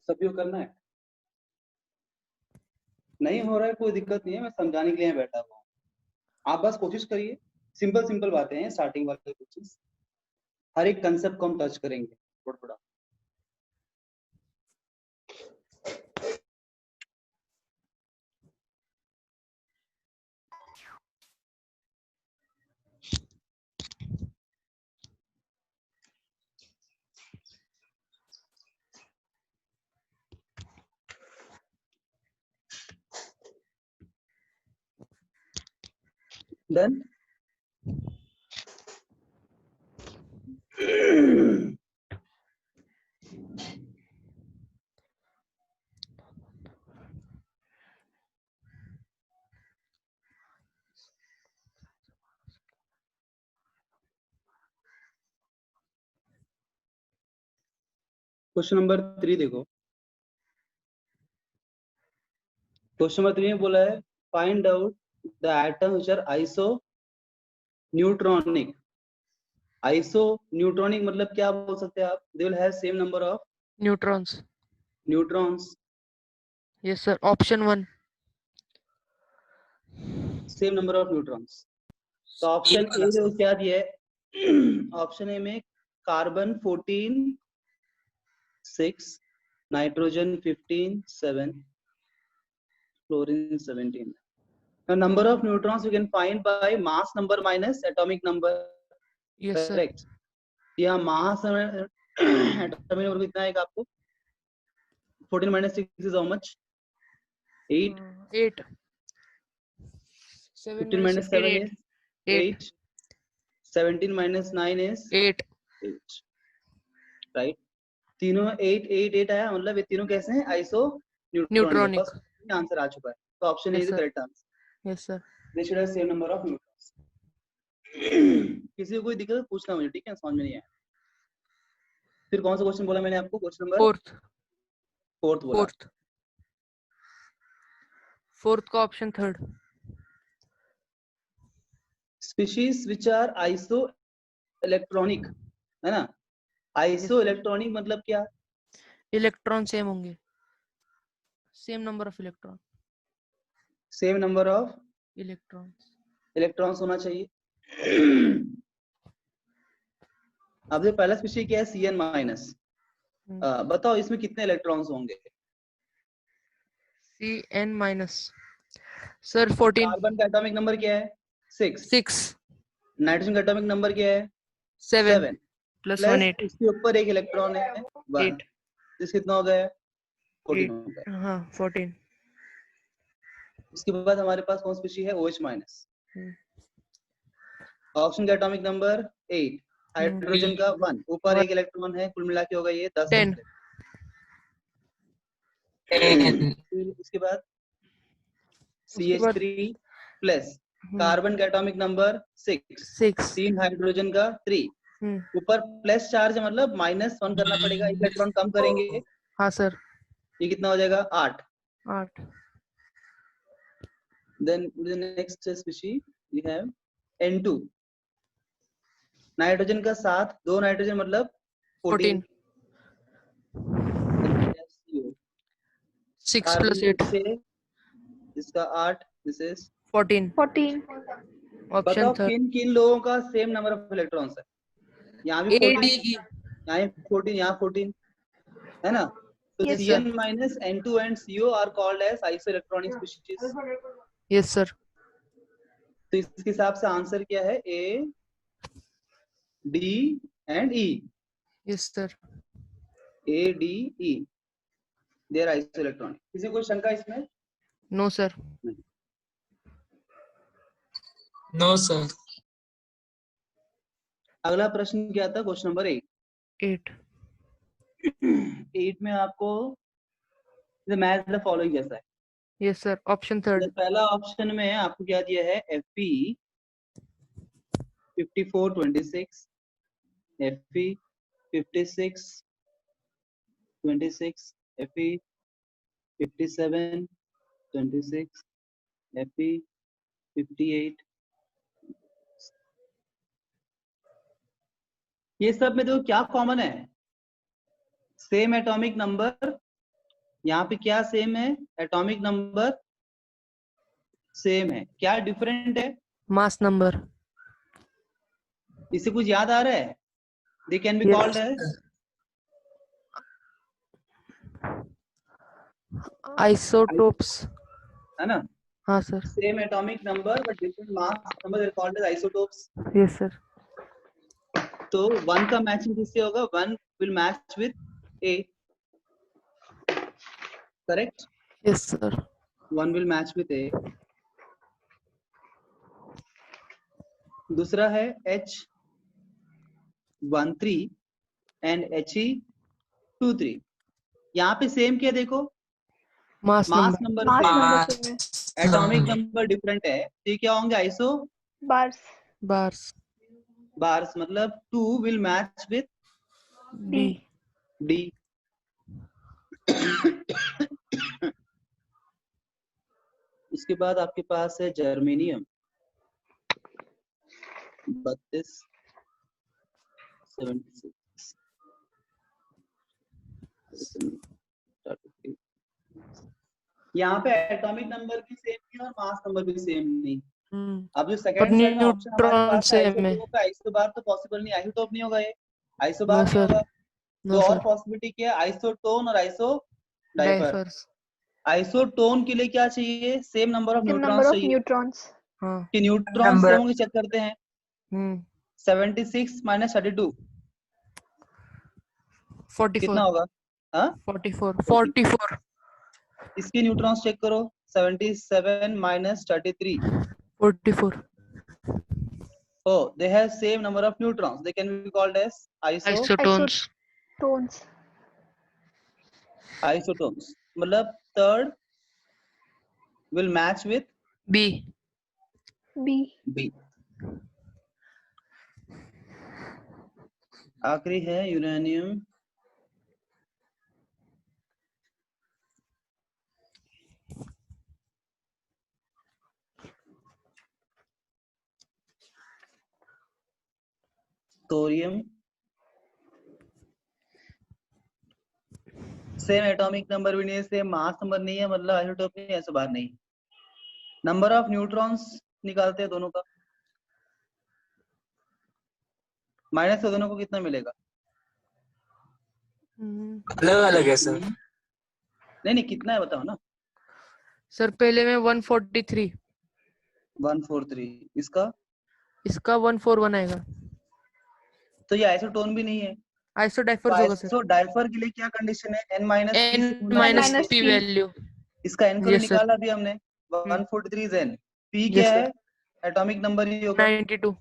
सभी को करना है? नहीं हो रहा है कोई दिक्कत नहीं है, मैं समझाने के लिए यहाँ बैठा हुआ हूँ। आप बस कोशिश करिए, सिंपल सिंपल बातें हैं, स्टार्टिंग वाले क्वेश्चंस, हर एक कंसेप्ट को हम टच करेंगे थोड़ा थोड़ा। डन। क्वेश्चन नंबर 3 देखो। क्वेश्चन नंबर 3 में बोला है find out the atom which are iso neutronic. Iso neutronic मतलब क्या बोल सकते हैं आप? They will have same number of neutrons. Neutrons. Yes sir, option 1। Same number of neutrons. तो ऑप्शन ए देखो क्या दिया है। ऑप्शन ए में carbon 14 6, nitrogen 15 7, fluorine 17। The number of neutrons you can find by mass number minus atomic number. Yes sir. Correct. यहाँ mass atomic number कितना आएगा आपको? 14 minus 6 is how much? 8. 8। 7 15 minus 7 is 8. 17 minus 9 is 8। 8. Right. तीनों 8 8 8 आया, मतलब ये तीनों कैसे हैं? Iso neutronic. बस आंसर आ चुका है, तो option A is the correct answer. Yes sir. They should have same number of neutrons. किसी को कोई दिक्कत पूछना मुझे, ठीक है? समझ में नहीं आया। फिर कौन सा क्वेश्चन बोला मैंने आपको? क्वेश्चन नंबर फोर्थ बोला। फोर्थ का option 3। Species which are iso electronic, है ना? आइसो इलेक्ट्रॉनिक मतलब क्या? इलेक्ट्रॉन सेम होंगे, same number of electron. Same number of electrons होना चाहिए। अब जो पहला स्पीशीज क्या है? Cn minus. बताओ इसमें कितने इलेक्ट्रॉन्स होंगे? Cn minus sir 14। कार्बन का एटॉमिक नंबर क्या है? 6। नाइट्रोजन का एटॉमिक नंबर क्या है? 7 प्लस 1 8। उसके ऊपर एक इलेक्ट्रॉन है 1। इस कितना हो गया? 14 हो गया। हाँ 14। उसके बाद हमारे पास कौन स्पीशीज है? OH minus. ऑक्सीजन का एटॉमिक नंबर 8, हाइड्रोजन का 1, ऊपर एक इलेक्ट्रॉन है, कुल मिला के होगा ये 10। 10। फिर उसके बाद CH3 प्लस कार्बन का एटॉमिक नंबर 6, 3 हाइड्रोजन का 3, ऊपर प्लस चार्ज है, मतलब -1 करना पड़ेगा, इलेक्ट्रॉन कम करेंगे। हाँ सर। ये कितना हो जाएगा? 8। 8। Then the next species we have N2, नाइट्रोजन का 7, 2 नाइट्रोजन मतलब 14। 6 प्लस 8 इसका 8, दिस इज 14। बताओ किन किन लोगों का सेम नंबर ऑफ इलेक्ट्रॉन्स है? यहाँ भी 14, यहाँ 14, यहाँ 14, है ना? तो Cn minus N2 and CO are called as isoelectronic species. Yes sir. तो इसके हिसाब से आंसर क्या है? A, D and E. Yes sir. A, D, E. They are isoelectronic. किसी को शंका इसमें? No sir. No sir. अगला प्रश्न क्या था? क्वेश्चन नंबर 8 में आपको मैच द फॉलोइंग जैसा है। Yes sir, option 3। पहला ऑप्शन में आपको क्या दिया है? Fe 54 26, Fe 56 26, Fe 57 26, Fe 58। ये सब में देखो क्या कॉमन है? सेम एटॉमिक नंबर यहाँ पे क्या सेम है? एटॉमिक नंबर सेम है, क्या डिफरेंट है? Mass number. इससे कुछ याद आ रहा है? They can be called as isotopes, है ना? हाँ sir. Same atomic number but different mass number, they called as isotopes. Yes sir. तो 1 का मैचिंग किससे होगा? 1 will match with A, correct? Yes sir. 1 will match with A। दूसरा है H13 and He23। यहाँ पे सेम क्या देखो? मास मास नंबर। नंबर सेम है, Mass atomic number. Number different है, तो ये क्या होंगे? Iso bars. बार्स। बार्स, मतलब 2 will match with D. D। इसके बाद आपके पास है जर्मेनियम 32 76। यहाँ पे एटॉमिक नंबर भी सेम नहीं और मास नंबर भी सेम नहीं। अब जो पर सेकंड साइड में ऑप्शन हमारे न्यूट्रॉन पास है सेम है। आइसोटोप है, आइसोबार तो पॉसिबल नहीं, आइसोटोप नहीं होगा, ये नो आइसोबार नहीं सर। होगा। नो तो और सर। पॉसिबिलिटी क्या है? आइसोटोन और आइसो डाइफर। डाइफर्स। आइसोटोन के लिए क्या चाहिए? Same number of same neutrons number of चाहिए। न्यूट्रॉन्स। हाँ। कि न्यूट्रॉन Number. सेम होंगे, चेक करते हैं। 76 माइनस 32 कितना 44। होगा? हाँ 44। 40। 44। इसके न्यूट्रॉन्स चेक करो, 77 minus 33। 44। Oh, they have same number of neutrons. They can be called as isotones. Tones. isotones. मतलब third will match with B. B. B. आखिरी है uranium thorium. Same atomic number भी नहीं है, सेम मास नंबर नहीं है, मतलब isotope नहीं है, ऐसे बार नहीं। नंबर ऑफ न्यूट्रॉन्स निकालते हैं दोनों का, माइनस से दोनों को कितना मिलेगा? अलग अलग है सर. नहीं नहीं, कितना है बताओ ना। सर पहले में 143, 143, इसका इसका 141 आएगा। तो ये आइसोटोन भी नहीं है। तो आइसोडाइफर्स होगा सर। आइसोडाइफर के लिए क्या कंडीशन है? n minus n P minus minus P P। Value. इसका n कभी यस सर। निकाला अभी हमने, 143 is n। p यस क्या सर। है? एटॉमिक नंबर ही होगा। 92।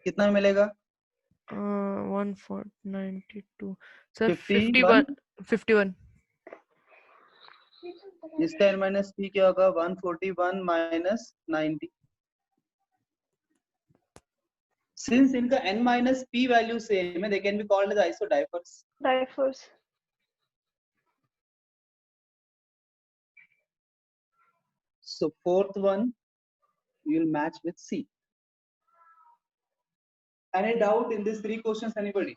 कितना मिलेगा? 192 सर। 51। 51। इसका n माइनस p क्या होगा? 141 माइनस 90। सिंस इनका n minus p value same है, they can be called as isodiaphers. Diaphers. So fourth one you will match with C. Any doubt in these three questions, anybody?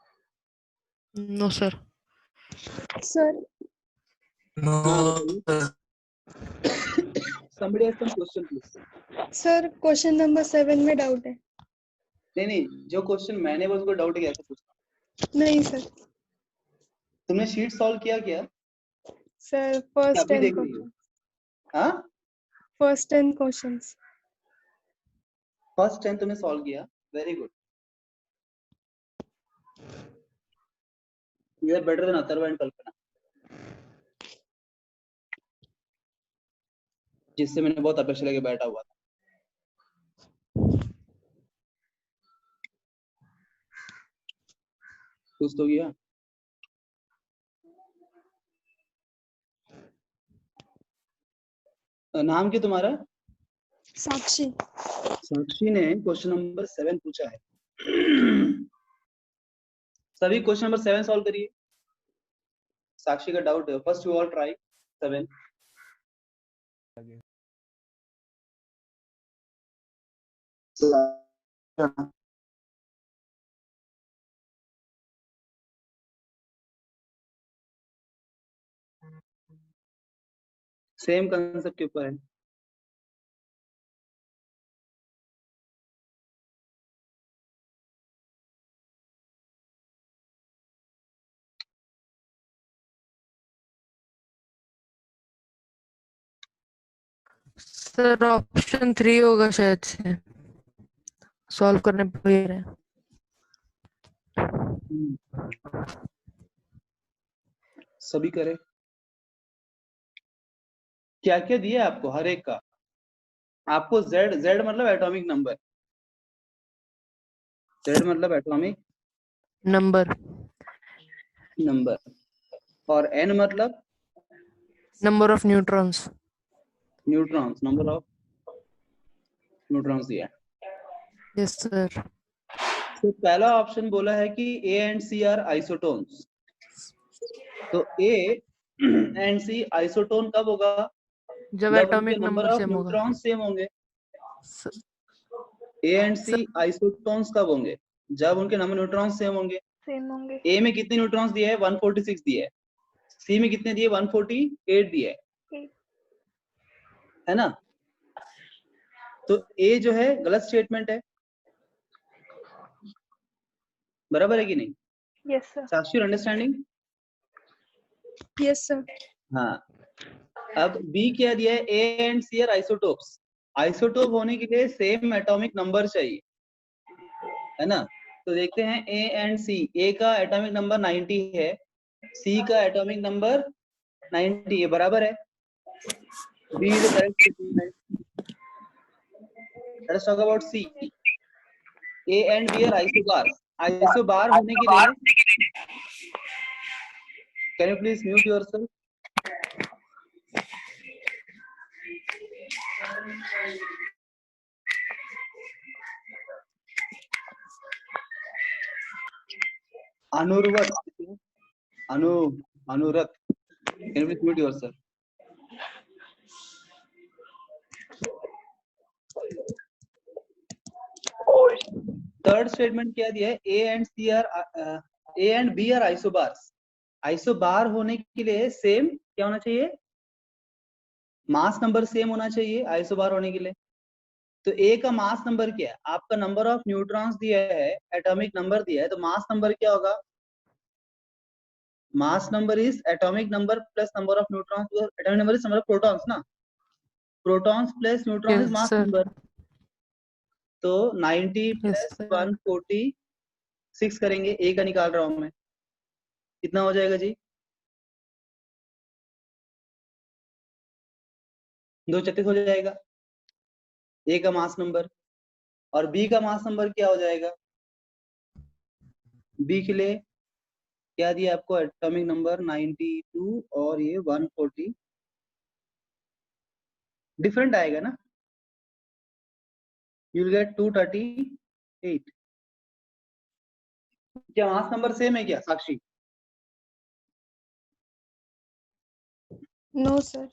No sir. Sir No, sir. Somebody has some question please. Sir question number 7 में doubt है। नहीं, जो question मैंने बस को doubt कैसे पूछना? नहीं सर। तुमने शीट सॉल्व किया क्या? सर फर्स्ट अभी 10 देख रही हो? क्वेश्चन। हाँ, फर्स्ट 10 क्वेश्चंस। फर्स्ट 10 तुमने सॉल्व किया, very good. You are better than Atharva and Kalpana, जिससे मैंने बहुत अपेक्षा लेके बैठा हुआ था। कुछ तो किया। नाम क्या तुम्हारा? साक्षी। साक्षी ने क्वेश्चन नंबर 7 पूछा है। सभी क्वेश्चन नंबर 7 सॉल्व करिए। साक्षी का डाउट है, first you all try 7। Same concept के ऊपर है। सर ऑप्शन 3 होगा शायद से, सॉल्व करने पे रहे। सभी करे। क्या क्या दिया है आपको हर एक का? आपको z z मतलब एटॉमिक नंबर, z मतलब एटॉमिक नंबर, नंबर, और n मतलब number of neutrons. Neutrons, number of neutrons दिया है। Yes sir. तो पहला ऑप्शन बोला है कि A and C are isotones. तो A एंड C आइसोटोन कब होगा? जब जब उनके atomic number number of same होगा। न्यूट्रॉन्स सेम होंगे। स- A and C sir isotones कब होंगे? जब उनके नंबर न्यूट्रॉन्स सेम होंगे। सेम होंगे। A में कितने न्यूट्रॉन्स दिए हैं? 146 दिए है। C में कितने दिए? 148 दिए है ना? तो A जो है गलत स्टेटमेंट है, बराबर है कि नहीं? Yes sir. Sakshi understanding? Yes sir. हाँ। अब B क्या दिया है? A and C are isotopes. Isotope होने के लिए सेम एटॉमिक नंबर चाहिए, है ना? तो देखते हैं A एंड C। A का एटॉमिक नंबर 90 है, C का एटॉमिक नंबर 90 है, बराबर है। B is the correct statement. Let's talk about C. A and B are isobars. Isobar होने के लिए, can you please mute yourself? अनुरवत, अनुरत, can you please mute yourself? Third statement क्या दिया है? A and B are isobars. Isobar होने के लिए same क्या होना चाहिए? मास नंबर सेम होना चाहिए आइसोबार होने के लिए। तो A का मास नंबर क्या है? आपका नंबर ऑफ न्यूट्रॉन्स दिया है, एटॉमिक नंबर दिया है, तो मास नंबर क्या होगा? Mass number is atomic number plus number of neutrons. Atomic number is number of protons ना, protons plus neutrons is yes mass sir. Number. तो 90 यस प्लस सर। 146 करेंगे, A का निकाल रहा हूं मैं, कितना हो जाएगा जी? 236 हो जाएगा A का मास नंबर। और B का मास नंबर क्या हो जाएगा? B के लिए क्या दिया आपको? एटॉमिक नंबर 92 और ये 140, डिफरेंट आएगा ना, यू विल गेट 238। क्या मास नंबर सेम है क्या साक्षी? No sir.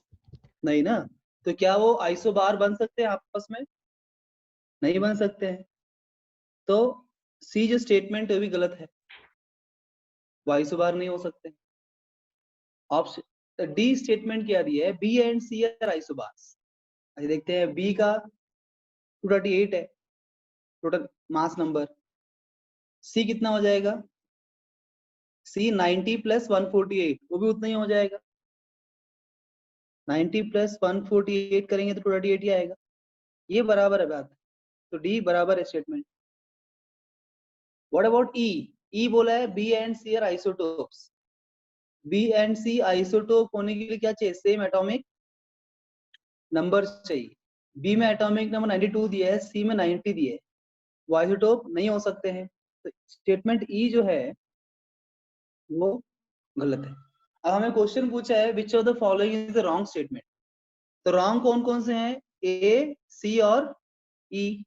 नहीं ना। तो क्या वो आइसोबार बन सकते हैं आपस में? नहीं बन सकते हैं। तो सी जो स्टेटमेंट है वो भी गलत है, वो आइसोबार नहीं हो सकते। ऑप्शन डी स्टेटमेंट क्या दिया है? B and C are isobars. अच्छा देखते हैं, बी का 238 है टोटल मास नंबर, सी कितना हो जाएगा? सी 90 प्लस 148, वो भी उतना ही हो जाएगा। 90 प्लस 148 करेंगे तो 238 ही आएगा, ये बराबर है बात। तो डी बराबर है statement. What about E? E बोला है B and C are isotopes. B and C isotope होने के लिए क्या चाहिए? सेम एटॉमिक नंबर चाहिए। बी में एटॉमिक नंबर 92 दिया है, सी में 90 दिया है, वो आइसोटोप नहीं हो सकते हैं। तो स्टेटमेंट ई जो है वो गलत है। अब हमें क्वेश्चन पूछा है which of the following is the wrong statement. तो रॉन्ग कौन कौन से हैं? ए, सी और ई।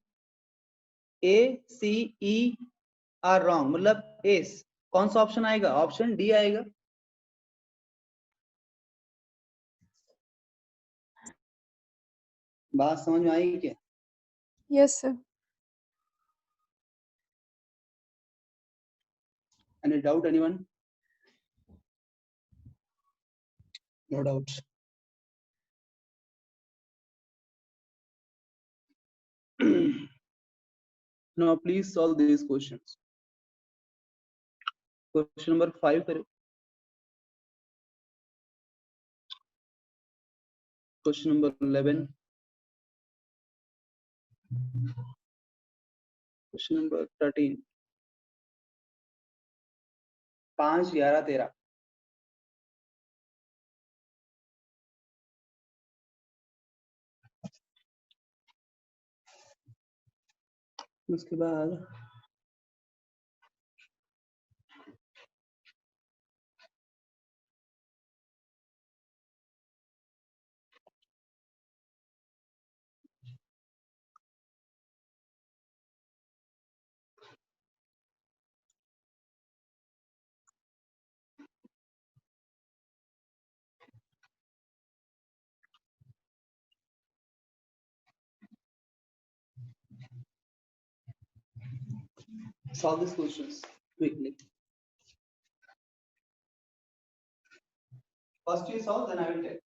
ए, सी, ई आर रॉन्ग, मतलब एस। कौन सा ऑप्शन आएगा? ऑप्शन डी आएगा। बात समझ में आई क्या? Yes sir. Any doubt anyone? No doubt. Now please solve these questions. Question number 5 करें. Question number 11. Question number 13. 5, 11, 13. उसके बाद solve these questions quickly. First you solve, then I will take.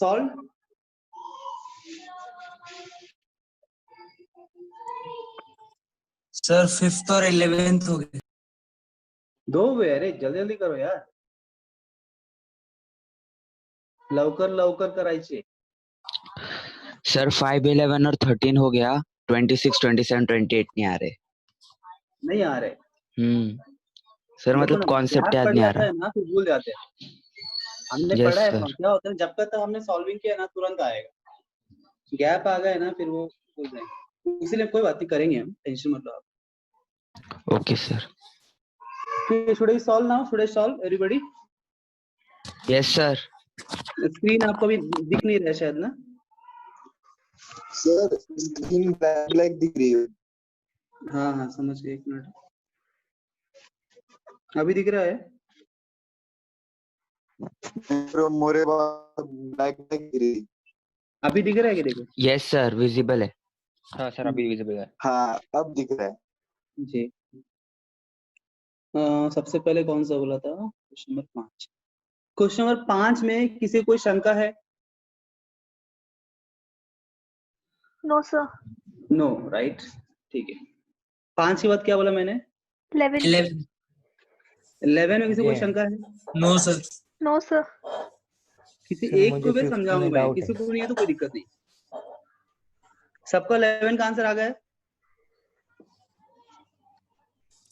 Solve sir 5th और 11th हो गए। 2 हुए। अरे जल्दी जल्दी करो यार, लवकर लवकर करायचे। सर 5, 11 और 13 हो गया, 26, 27, 28 नहीं आ रहे। नहीं आ रहे। सर देखो मतलब ना, कॉन्सेप्ट याद याद पड़ नहीं आ जाता रहा। है ना फिर भूल जाते हैं। हमने यस पढ़ा है, सर। क्या होता है जब तक हमने सॉल्विंग किया ना तुरंत आएगा, गैप आ गया ना फिर वो भूल जाएंगे। इसीलिए कोई बात नहीं, करेंगे हम, टेंशन मत लो आप। Okay sir. Should I solve now? Should I solve everybody? Yes sir. Screen आपको अभी दिख नहीं रहा है शायद ना। सर स्क्रीन ब्लैक दिख रही है। हाँ हाँ समझ गए, एक मिनट। अभी दिख रहा है? मोरे ब्लैक दिख रही है। अभी दिख रहा है कि देखो? यस सर, विजिबल है। हाँ सर अभी विजिबल है। हाँ अब दिख रहा है जी। सबसे पहले कौन सा बोला था? Question number 5। क्वेश्चन नंबर 5 में किसी कोई शंका है? No sir. नो, राइट, ठीक है। 5 के बाद क्या बोला मैंने? 11। 11 11 में किसी कोई Yeah. शंका है? No sir. No sir. किसी सर, एक मुझे को भी 50 समझाऊंगा में मैं, doubt किसी है। को नहीं है तो कोई दिक्कत नहीं। सबका 11 का आंसर आ गया है?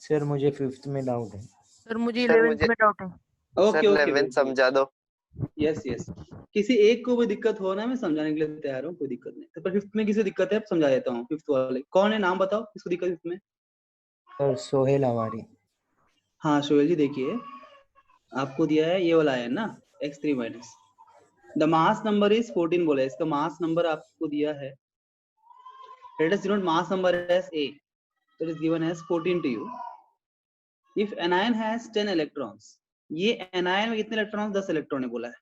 सर मुझे 5th में डाउट है। सर मुझे सर 11th में डाउट है। ओके सर ओके 11 समझा दो। Yes yes. किसी एक को भी दिक्कत हो ना, मैं समझाने के लिए तैयार हूँ, कोई दिक्कत नहीं। तो पर 5th में किसी दिक्कत है समझा देता हूँ। 5th वाले कौन है, नाम बताओ किसको दिक्कत 5th में? सर सोहेल हमारी। हाँ सोहेल जी, देखिए आपको दिया है ये वाला है ना, x3 minus the mass number is 14 बोला है। इसका मास नंबर आपको दिया है, let us denote mass number as a, so it is given as 14 to you. If anion has 10 electrons, ये anion में कितने इलेक्ट्रॉन? 10 इलेक्ट्रॉन है बोला है।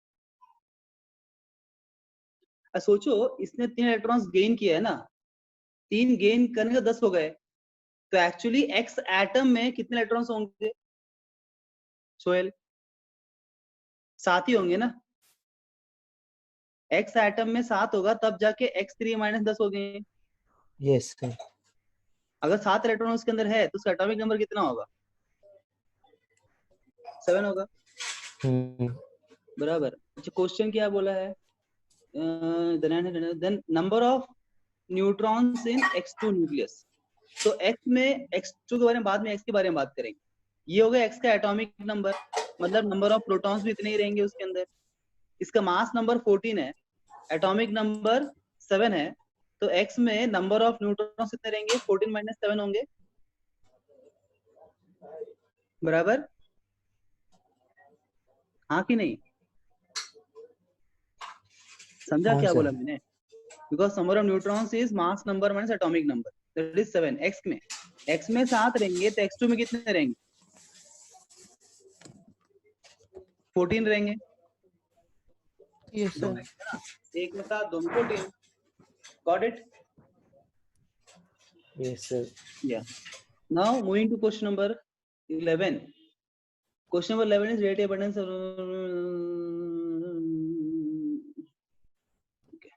अब सोचो इसने 3 इलेक्ट्रॉन्स गेन किया है ना, 3 गेन करने का 10 हो गए, तो एक्चुअली x एटम में कितने इलेक्ट्रॉन्स होंगे सोहेल? 7 ही होंगे ना। x एटम में 7 होगा तब जाके x3 माइनस 10 हो गए। Yes sir. अगर 7 इलेक्ट्रॉन उसके अंदर है तो उसका एटॉमिक नंबर कितना होगा? 7 होगा, बराबर। अच्छा क्वेश्चन क्या बोला है? Then number of neutrons in x2 nucleus. तो x में x2 के बारे में बाद में, x के बारे में बात करेंगे। ये हो गया x का एटॉमिक नंबर, मतलब नंबर ऑफ प्रोटॉन्स भी इतने ही रहेंगे उसके अंदर। इसका मास नंबर 14 है, एटॉमिक नंबर 7 है, तो x में नंबर ऑफ न्यूट्रॉन्स कितने रहेंगे? 14 माइनस 7 होंगे, बराबर। हाँ कि नहीं? समझा क्या बोला मैंने? Because number of neutrons is mass number minus atomic number, that is 7। x में 7 रहेंगे तो x2 में कितने रहेंगे? 14 रहेंगे। Yes sir. एक में 7, 2 में 14। Got it? Yes sir. Yeah. Now moving to question number 11. Question number 11 is relative abundance of. Okay.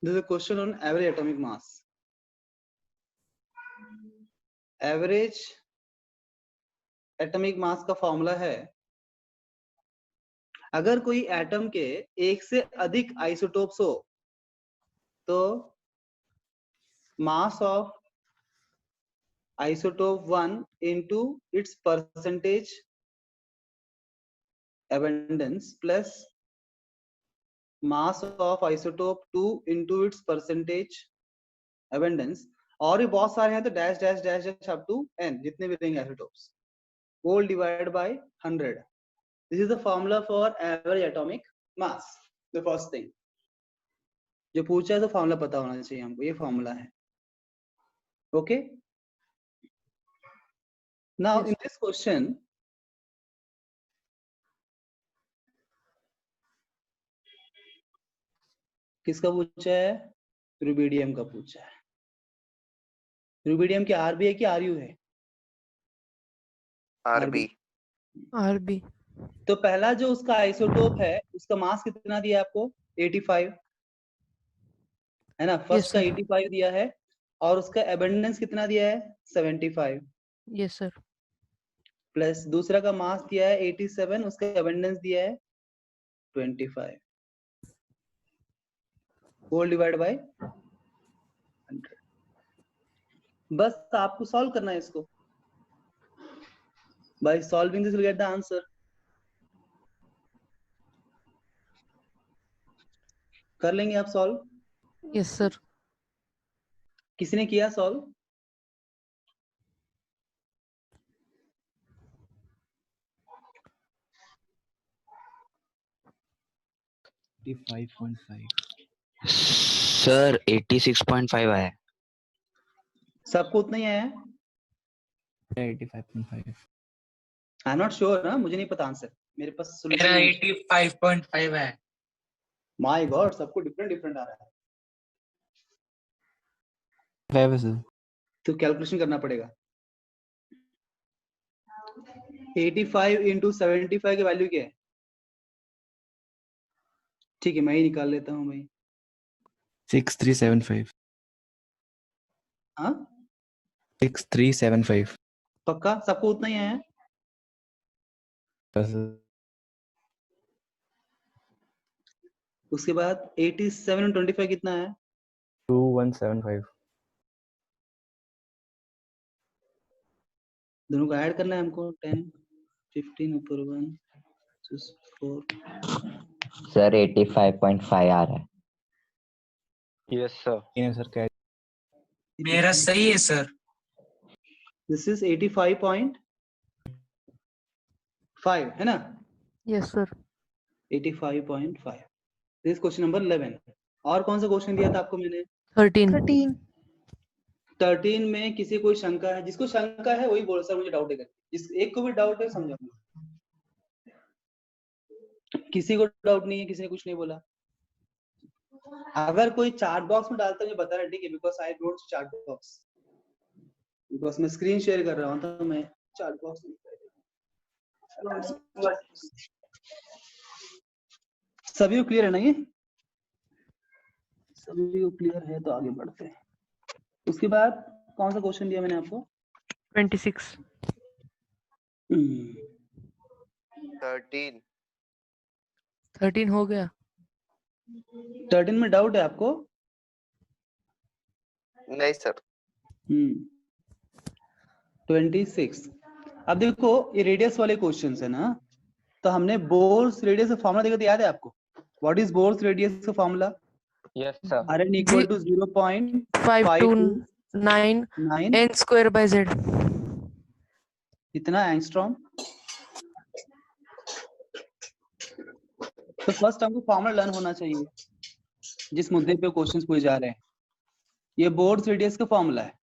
This is a question on average atomic mass. Average atomic mass का formula है, अगर कोई atom के एक से अधिक आइसोटोप्स हो तो mass of isotope 1 into its percentage abundance plus mass of isotope 2 into its percentage abundance, और भी बहुत सारे हैं तो dash dash dash dash up to n, जितने भी रहेंगे isotopes, whole divided by 100. This is the formula for average atomic mass. The first thing जो पूछा है तो फॉर्मूला पता होना चाहिए हमको, ये फॉर्मूला है। Okay, now in this question किसका पूछा है? रुबिडियम का पूछा है। रुबिडियम क्या आरबी है कि आरयू है? आरबी। आरबी। तो पहला जो उसका आइसोटोप है उसका मास कितना दिया है आपको? 85 है ना, फर्स्ट का sir. 85 दिया है और उसका एबंडेंस कितना दिया है? 75 Yes sir. प्लस दूसरा का मास दिया है 87, उसका एबंडेंस दिया है 25 होल डिवाइड बाय 100। बस आपको सॉल्व करना है इसको। By solving this will get the answer. कर लेंगे आप सॉल्व? Yes sir. किसी ने किया सॉल्व? सर 86.5 आया है। सबको उतना ही आया है? 85.5 आई एम नॉट श्योर ना, मुझे नहीं पता आंसर, मेरे पास मेरा सॉल्यूशन 85.5 है। माय गॉड, सबको डिफरेंट डिफरेंट आ रहा है। 5 सर। तो कैलकुलेशन करना पड़ेगा। 85 इंटू 75 की वैल्यू क्या है? ठीक है, मैं ही निकाल लेता हूँ भाई। 6375 हाँ 6375 पक्का सबको उतना ही आया है? उसके बाद 87 और 25 कितना है? 2175 दोनों को ऐड करना है हमको। 10 15 ऊपर 1 4। सर 85.5 आ रहा है। Yes sir. सर क्या मेरा सही है सर। दिस इज 85.5 है ना? Yes sir. 85.5। This question number 11। और कौन सा क्वेश्चन दिया था आपको मैंने? 13. 13 में किसी कोई शंका है? जिसको शंका है वही बोल सर मुझे डाउट है। जिस एक को भी डाउट है समझाऊंगा। किसी को डाउट नहीं है, किसी ने कुछ नहीं बोला। अगर कोई चार्ट बॉक्स में डालता है मुझे बता रहा है, ठीक है, because I don't chart box, because मैं स्क्रीन शेयर कर रहा हूँ तो मैं चार्ट बॉक्स सभी को क्लियर है ना? ये सभी को क्लियर है तो आगे बढ़ते हैं। उसके बाद कौन सा क्वेश्चन दिया मैंने आपको? 26. 13 हो गया। 13 में डाउट है आपको? नहीं सर। 26। अब देखो ये रेडियस वाले क्वेश्चंस है ना, तो हमने बोर्स रेडियस का फार्मूला देखा था, याद है आपको? व्हाट इज बोर्स रेडियस का formula? Yes sir. Rn equal to 0.529 0.529 n square by z. इतना एंगस्ट्रॉम। तो फर्स्ट हमको फार्मूला लर्न होना चाहिए जिस मुद्दे पे क्वेश्चंस पूछे जा रहे हैं। ये बोर्स रेडियस का फार्मूला है।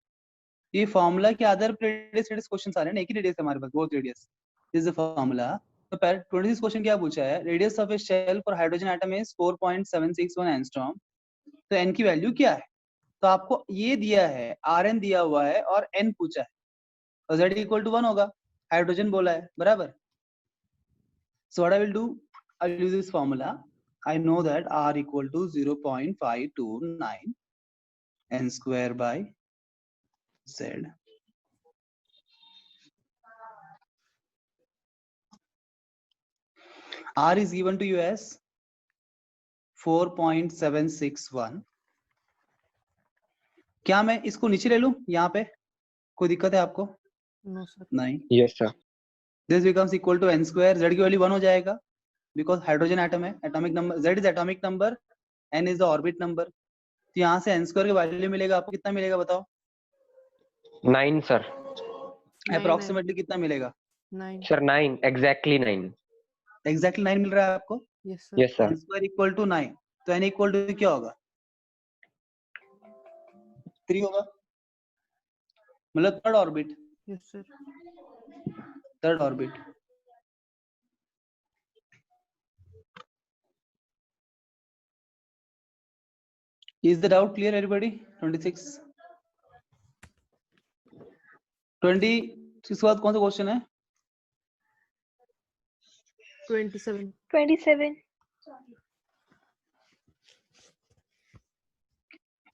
ये फार्मूला के आधार पर रेडियस क्वेश्चंस आ रहे हैं ना, एक ही रेडियस है हमारे पास, Bohr's radius is the formula. तो 26 क्वेश्चन क्या पूछा है? Radius of a shell for hydrogen atom is 4.761 angstrom. तो n की वैल्यू क्या है? तो आपको ये दिया है, Rn दिया हुआ है और n पूछा है, तो z इक्वल टू 1 होगा, हाइड्रोजन बोला है, बराबर। So what I will do, I will use this formula. I know that R equal to 0.529 n square by z. R is given to you as 4.761। क्या मैं इसको नीचे ले लूं? यहाँ पे कोई दिक्कत है आपको? No sir. नहीं। Yes sir. This becomes equal to n square, z की वैल्यू 1 हो जाएगा बिकॉज हाइड्रोजन एटम है, atomic number z is atomic number, n is the orbit number. तो यहाँ से n स्क्वायर की वैल्यू मिलेगा आपको, कितना मिलेगा बताओ? 9 सर। अप्रोक्सीमेटली कितना मिलेगा? 9. Sir 9 exactly 9। एग्जैक्टली 9 मिल रहा है आपको? Yes sir. Yes sir. n square equal to 9, तो n इक्वल टू क्या होगा? 3 होगा, मतलब third orbit. Yes sir. Third orbit. Is the doubt clear everybody? 26 20 इसके बाद कौन सा क्वेश्चन है? 27. 27.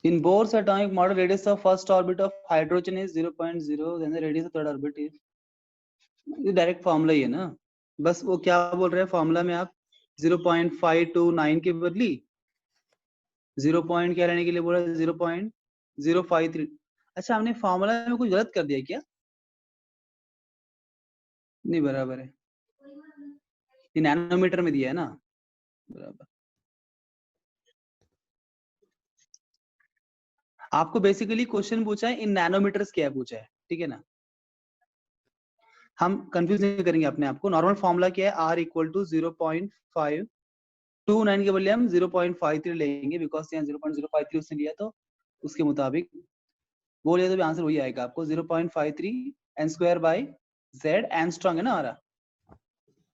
In Bohr's atomic model, radius of first orbit of hydrogen is 0.0, then the radius of third orbit is, ये डायरेक्ट फॉर्मूला ही है ना, बस वो क्या बोल रहे हैं फॉर्मूला में आप 0.529 के बदली 0 पॉइंट क्या रहने के लिए बोला 0.053। अच्छा हमने फॉर्मूला में कुछ गलत कर दिया क्या? नहीं बराबर है, ये नैनोमीटर में दिया है ना, बराबर। आपको बेसिकली क्वेश्चन पूछा है इन नैनोमीटर्स क्या पूछा है, ठीक है ना। हम कंफ्यूज नहीं करेंगे अपने आप को। नॉर्मल फॉर्मूला क्या है, R इक्वल टू 0.529 के बदले हम 0.53 लेंगे, बिकॉज यहाँ 0.053 उसने लिया तो उसके मुताबिक वो लिया तो भी आंसर वही आएगा आपको 0.53 n square by z angstrom है ना हमारा।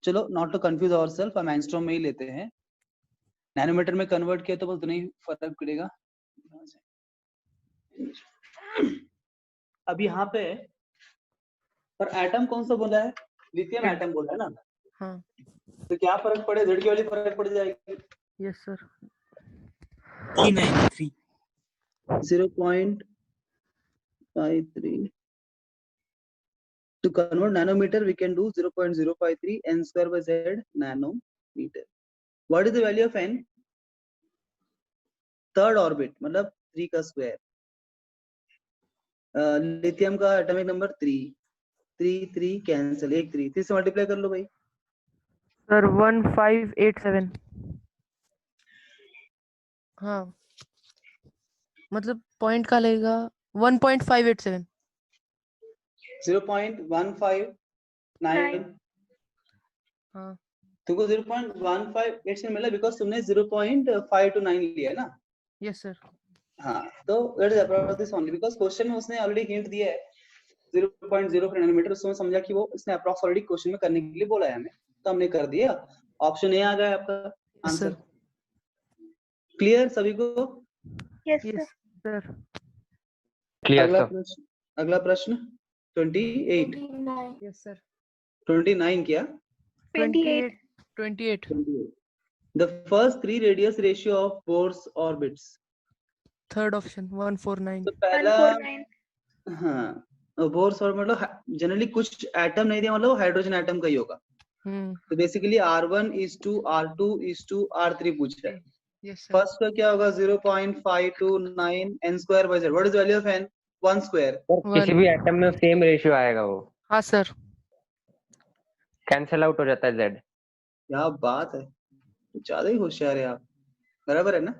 चलो नॉट टू कंफ्यूज आवरसेल्फ, हम एंगस्ट्रॉम में ही लेते हैं। नैनोमीटर में कन्वर्ट किया तो बस उतना ही फर्क पड़ेगा। अब यहाँ पे पर एटम कौन सा बोला है, लिथियम एटम बोला है ना। हाँ तो क्या फर्क पड़े, जेड की वाली फर्क पड़ जाएगी। Yes sir 393 0.53 to convert nanometer we can do 0.053 n square by z nanometer. What is the value of n? Third orbit मतलब 3 का स्क्वायर। लिथियम का एटॉमिक नंबर 3 कैंसिल, 1 3 से मल्टीप्लाई कर लो भाई सर 1587। हाँ मतलब पॉइंट का लगेगा 1.587। 0.159 हाँ तुमको 0.158 मिला बिकॉज तुमने 0.529 लिया है ना। Yes sir. हाँ तो that is approx this only because question में उसने ऑलरेडी हिंट दिया है 0.0 नैनोमीटर, उसमें समझा कि वो उसने अप्रोक्स ऑलरेडी क्वेश्चन में करने के लिए बोला है हमें, तो हमने कर दिया। ऑप्शन ए आ गया आपका आंसर। क्लियर सभी को? Yes, yes sir. Sir. Clear, अगला sir. प्रश्न, अगला प्रश्न 28 यस सर 29 क्या 28. 28 the first three radius ratio of Bohr's orbits। Third option 149। तो पहला 149. हाँ बोर्स और मतलब जनरली कुछ एटम नहीं दिया, मतलब हाइड्रोजन एटम का ही होगा। तो basically R1 is to R2 is to R3 पूछ रहा है। Yes sir. फर्स्ट का क्या होगा 0.529 n square by z। What is value of n? 1 square. किसी भी एटम में सेम रेशियो आएगा, वो हाँ सर। कैंसिल आउट हो जाता है Z। क्या बात है, ज्यादा ही होशियार है आप, बराबर है ना।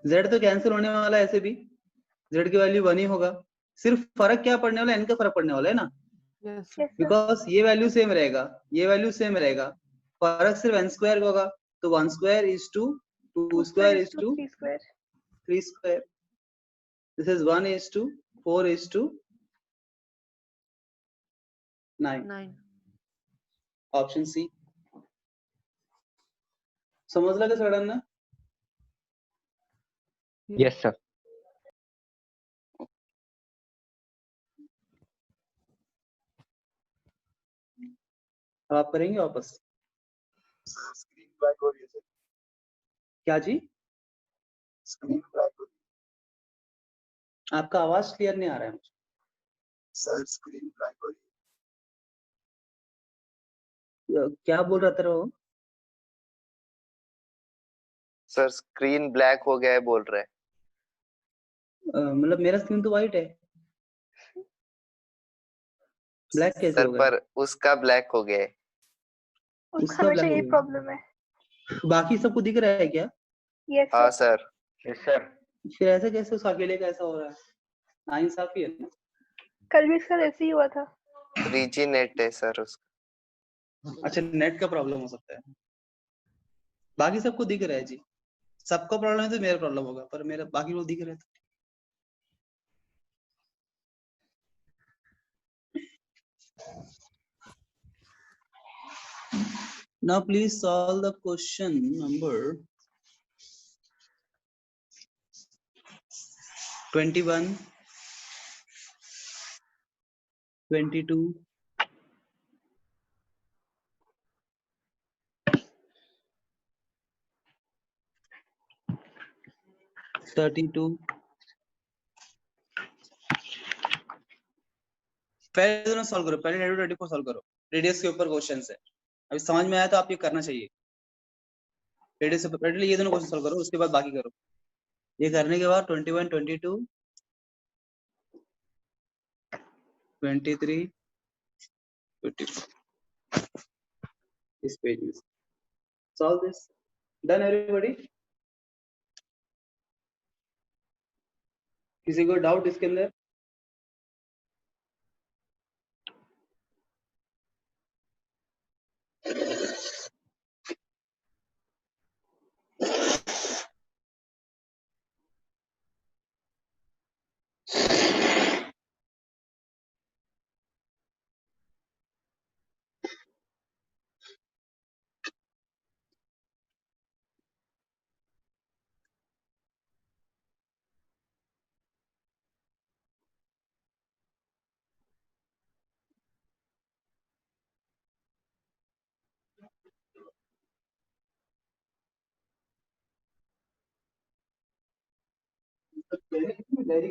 z तो कैंसिल होने वाला है, ऐसे भी z की वैल्यू 1 ही होगा। सिर्फ फर्क क्या पड़ने वाला है, n का फर्क पड़ने वाला है ना, यस Yes, sir. बिकॉज ये वैल्यू सेम रहेगा, ये वैल्यू सेम रहेगा, फर्क सिर्फ n स्क्वायर का होगा। तो 1 square is to 2 square is to 3 square. 3 square. This is 1 is to 4 is to 9। 9। Option C समझला का सगळ्यांना? Yes sir. अब आप करेंगे वापस? स्क्रीन ब्लैक हो रही है सर, क्या जी? स्क्रीन ब्लैक हो रही आपका आवाज क्लियर नहीं आ रहा है मुझे। है सर, स्क्रीन ब्लैक हो रही क्या बोल रहा था वो? सर स्क्रीन ब्लैक हो गया है बोल रहे हैं। मतलब मेरा स्क्रीन तो वाइट है, ब्लैक कैसे सर होगा? पर उसका ब्लैक हो गया है। उसका उसका हमेशा black यही हो गया। प्रॉब्लम है। बाकी सबको दिख रहा है क्या? Yes, हाँ sir. Sir, yes sir. फिर ऐसे कैसे उस अकेले का ऐसा हो रहा है? नाइंसाफी है ना। कल भी इसका ऐसे ही हुआ था। 3G नेट है सर उसका। अच्छा नेट का प्रॉब्लम हो सकता है। बाकी सबको दिख रहा है जी, सबको प्रॉब्लम है तो मेरा प्रॉब्लम होगा, पर मेरा बाकी लोग दिख रहे हैं तो। Now please solve the question number 21, 22, 32। पहले दोनों सॉल्व करो, पहले 32 सॉल्व करो, रेडियस के ऊपर क्वेश्चन है। अभी समझ में आया तो आप ये करना चाहिए। रेडियस से पहले ये दोनों क्वेश्चन सॉल्व करो, उसके बाद बाकी करो। ये करने के बाद 21, 22, 23, 24 इस पेज में सॉल्व दिस। Done everybody? किसी को डाउट इसके अंदर? Diary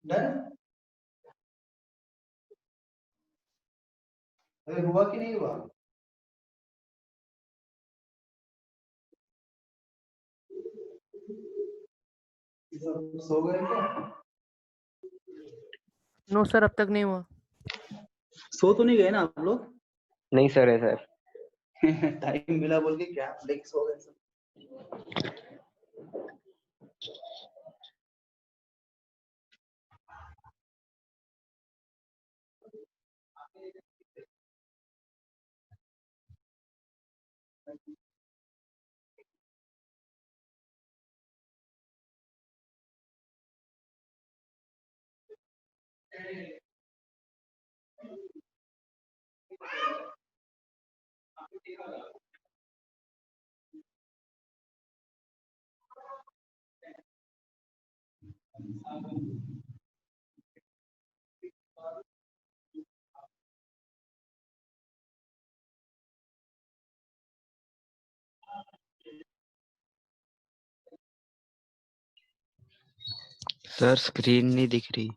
done? अरे हुआ कि नहीं हुआ? सो गए क्या? नो सर, अब तक नहीं हुआ। सो तो नहीं गए ना आप लोग? नहीं सर, है सर। टाइम मिला बोल के क्या लेके सो गए सब? सर स्क्रीन नहीं दिख रही।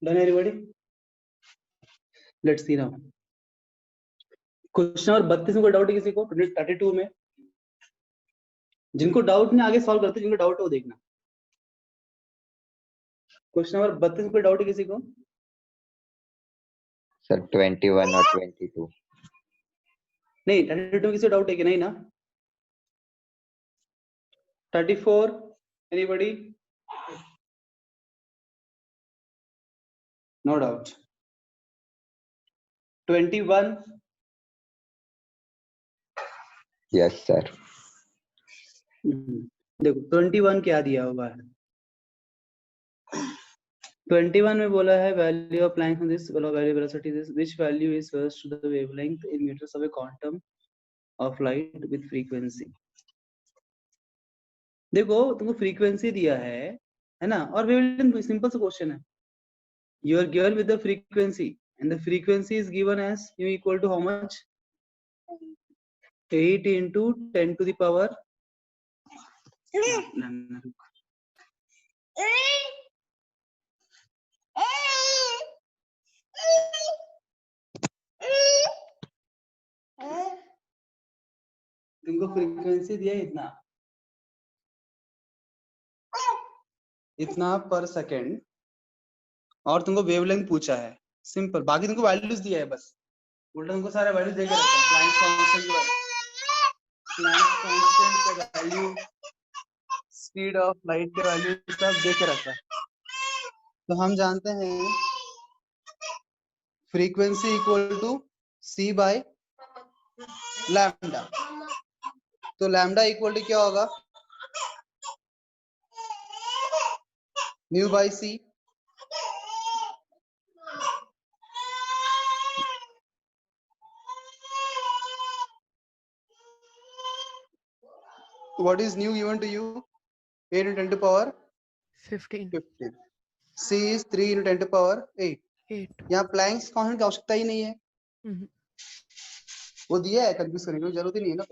Done everybody? Let's see now. Question number 32 में कोई डाउट है किसी को? 32 में जिनको डाउट नहीं आगे सॉल्व करते, जिनको डाउट है वो देखना। क्वेश्चन नंबर 32 में कोई डाउट है किसी को? सर 21 और 22 नहीं, 32 में किसी डाउट है कि नहीं ना? 34 anybody? No doubt. 21? Yes sir. देखो 21 क्या दिया हुआ है? 21 में बोला है value of Planck on this value velocity this which value is first to the wavelength in metres of a quantum of light with frequency. देखो तुमको फ्रीक्वेंसी दिया है ना, और वेवलेंथ सिंपल सा क्वेश्चन है। You are given with the frequency and the frequency is given as u equal to how much 8 into 10 to the power तुमको frequency दिया है इतना पर सेकेंड, और तुमको वेवलेंथ पूछा है सिंपल, बाकी तुमको वैल्यूज दिया है बस, उल्टा तुमको सारे वैल्यूज देके रखा है। प्लैंक कांस्टेंट का वैल्यू, स्पीड ऑफ लाइट के वैल्यू सब देके रखा है। तो हम जानते हैं frequency equal to c by lambda, तो लैम्डा इक्वल टू क्या होगा mu by c। What is nu given to you? 8 into 10 to power 15 15. C is 3 into 10 to power 8. 8 यहाँ प्लैंक्स कांस्टेंट की आवश्यकता ही नहीं है, हम्म, वो दिया है, कंफ्यूज करने की जरूरत ही नहीं है ना।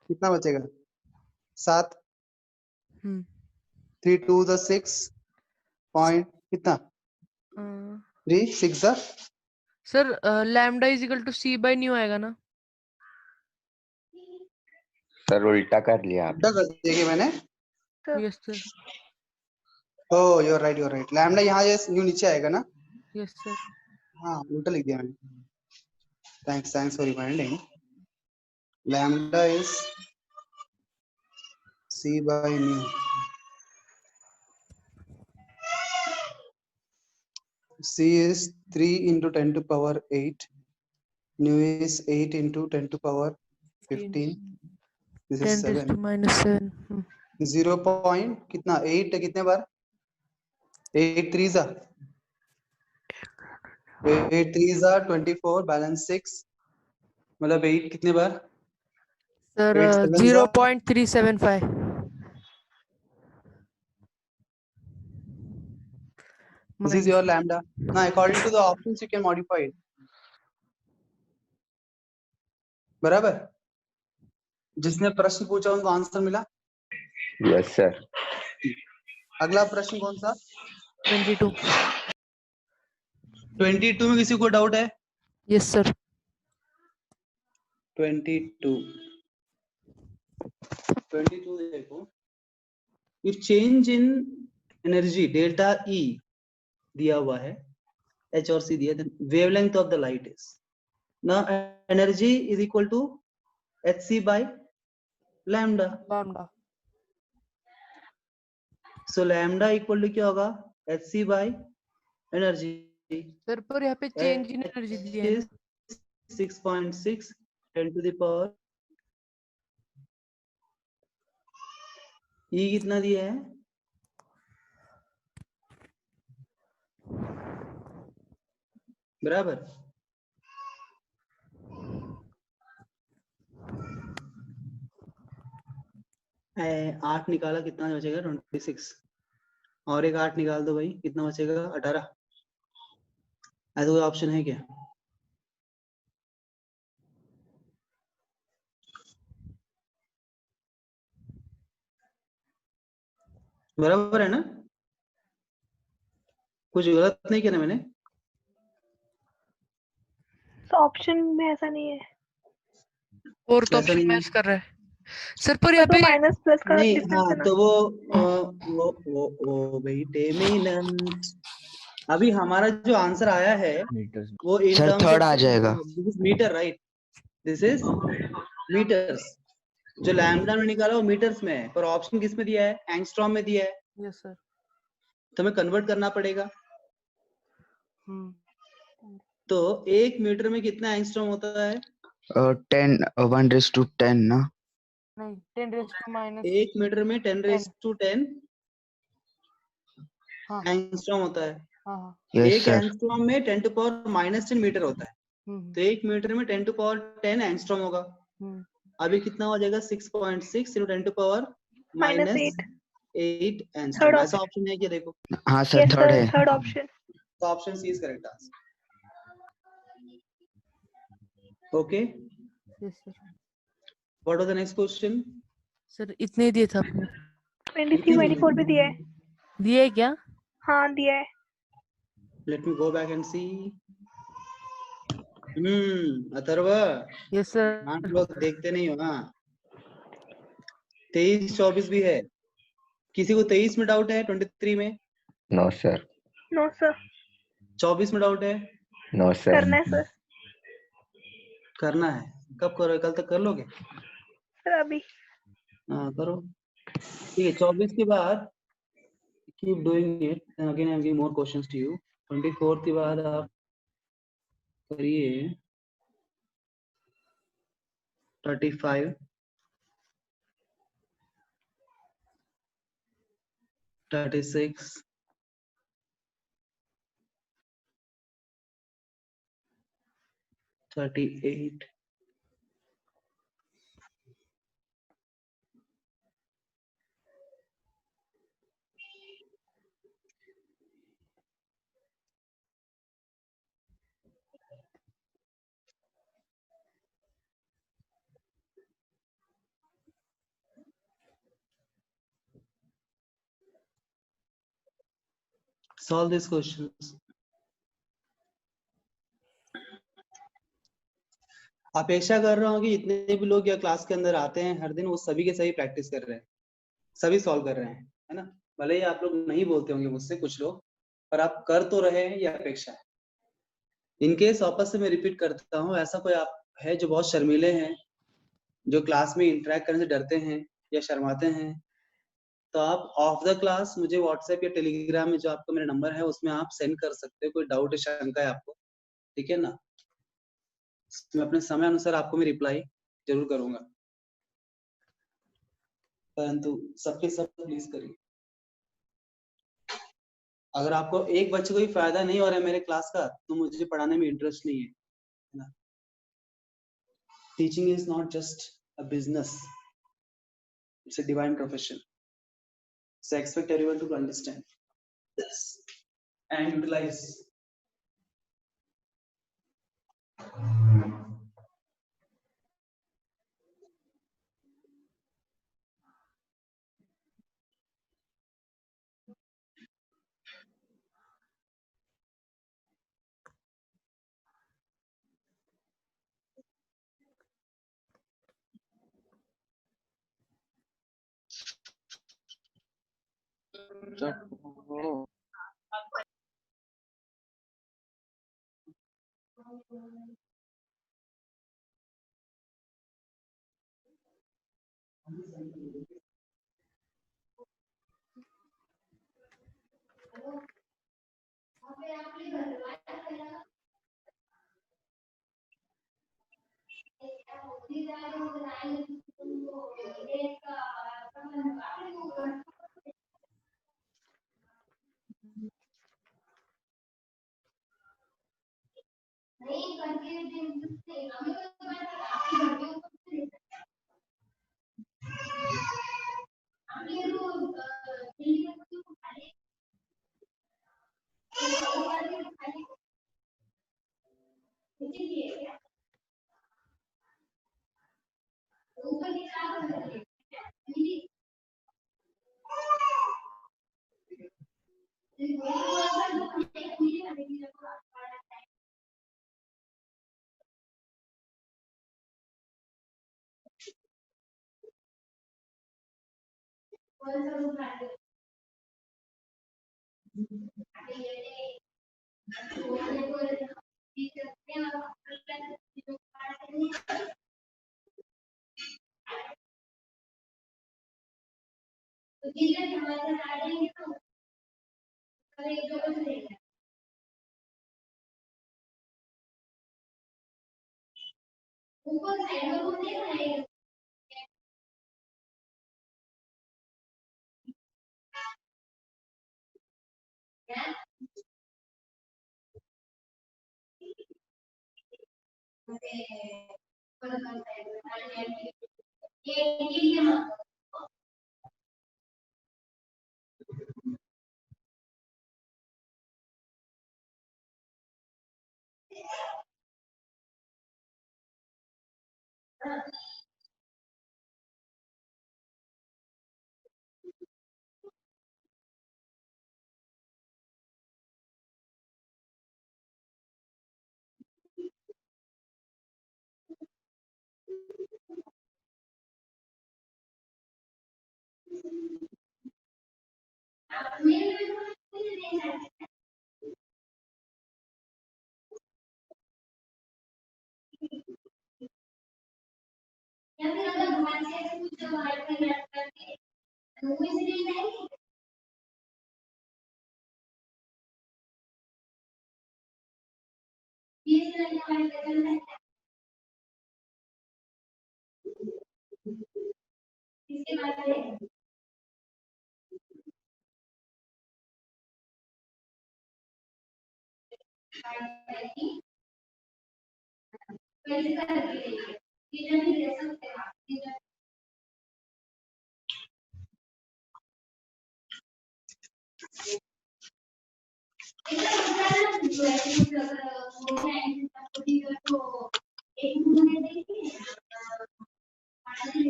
कितना बचेगा 7 हम्म 3 2 the 6 पॉइंट कितना 3 6 the sir lambda is equal to C by nu आएगा ना? सर उल्टा कर लिया आप। उल्टा कर दिया मैंने। Yes sir, oh you are right, lambda यहाँ ये न्यू नीचे आएगा ना। Yes sir. हाँ उल्टा लिख दिया मैंने, thanks for reminding. Lambda is c by nu, c is 3 into 10 to power 8, nu is 8 into 10 to power 15, this is 10 raised to 7, minus 7 0 point कितना 8 कितने बार 8 3s are 8 3s are 24, balance 6 मतलब 8 कितने बार sir 8 sevens are 0.375 this is your lambda. Now according to the options you can modify it. बराबर, जिसने प्रश्न पूछा उनको answer मिला। Yes sir. अगला प्रश्न कौन सा 22 22 में किसी को डाउट है? Yes sir. 22 देखो, if change in energy delta E दिया हुआ है, H और C दिया, then wavelength of the light is, now energy is equal to hc by lambda, so lambda equal to क्या होगा hc by energy। सर पर यहाँ पे चेंज इन एनर्जी दिया है 6.6 10 to the power E कितना दिया है बराबर। आठ निकाला कितना बचेगा 26, और एक 8 निकाल दो भाई, कितना बचेगा 18। ऐसा कोई ऑप्शन है क्या? बराबर है ना, कुछ गलत नहीं किया ना मैंने? तो ऑप्शन में ऐसा नहीं है, और तो ऐसा ऑप्शन नहीं है? मैच कर रहा है सर, पर यहाँ तो पे माइनस प्लस का नहीं, डिफरेंस हाँ है ना। तो वो डिटरमिनेंट, अभी हमारा जो आंसर आया है वो in sir terms third of आ जाएगा। Metre, right, this is metres. जो लैम्डा में निकाला वो मीटर्स में है, पर ऑप्शन किस में दिया है? एंगस्ट्रॉम में दिया है, यस सर। तो हमें कन्वर्ट करना पड़ेगा। तो 1 मीटर में कितना एंगस्ट्रॉम होता है? 10 1:10 ना। नहीं 10 raised to minus 1 मीटर में 10 raised to 10 हाँ एंगस्ट्रॉम होता है। हाँ हाँ यस एक सर। एंगस्ट्रॉम में 10 टू पावर -10 मीटर होता है, हम्म तो 1 मीटर में 10 टू पावर 10 एंगस्ट्रॉम होगा। हम्म अभी कितना हो जाएगा? 6.6 × 10 टू पावर -8 -8 एंगस्ट्रॉम। थर्ड ऐसा ऑप्शन। ऑप्शन है क्या? देखो, हाँ सर, यस थर्ड सर, है। Third option. तो option C is correct answer. Okay, yes sir. What was the next question? Sir इतने ही दिए थे आपने। 23 24 भी दिया है। दिए है क्या? हाँ दिया है। Let me go back and see. Atharva, yes sir. आप लोग देखते नहीं हो ना। 23 24 भी है। किसी को 23 में डाउट है? 23 में? No sir. No sir. 24 में डाउट है? No sir. करना है सर। करना है। कब करो? कल तक कर लोगे? सर अभी। हाँ करो। ठीक है, 24 के बाद keep doing it, again I am giving more questions to you. 24 के बाद आप करिए 35, 36, 38, solve these questions। अपेक्षा कर रहा हूँ कि जितने भी लोग या क्लास के अंदर आते हैं हर दिन, वो सभी के सभी प्रैक्टिस कर रहे हैं, सभी सॉल्व कर रहे हैं, है ना। भले ही आप लोग नहीं बोलते होंगे मुझसे कुछ लोग, पर आप कर तो रहे हैं, ये अपेक्षा है। इनकेस वापस से मैं रिपीट करता हूँ, ऐसा कोई आप है जो बहुत शर्मीले हैं, जो क्लास में इंटरेक्ट करने से डरते हैं या शर्माते हैं, तो आप ऑफ द क्लास मुझे व्हाट्सएप या टेलीग्राम में जो आपका मेरा नंबर है उसमें आप सेंड कर सकते हो। कोई डाउट है, शंका है आपको, ठीक है ना। मैं अपने समय अनुसार आपको मैं रिप्लाई जरूर करूंगा, परंतु सबके सब प्लीज करिए। अगर आपको एक बच्चे को भी फायदा नहीं हो रहा है मेरे क्लास का, तो मुझे पढ़ाने में इंटरेस्ट नहीं है ना। Teaching is not just a business, it's a divine profession. So I expect everyone to understand this and utilize.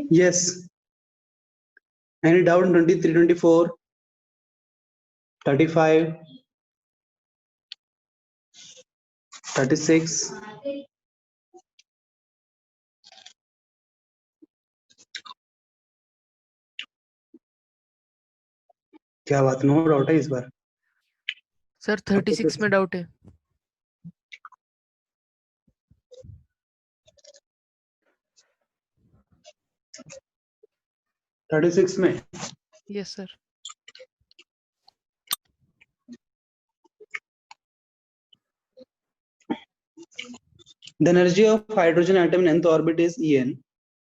Yes. Any doubt in 23, 24, 35, 36? क्या बात, नो डाउट है इस बार? सर 36 में डाउट है। 36 में? Yes sir. The energy of hydrogen atom in nth orbit is En.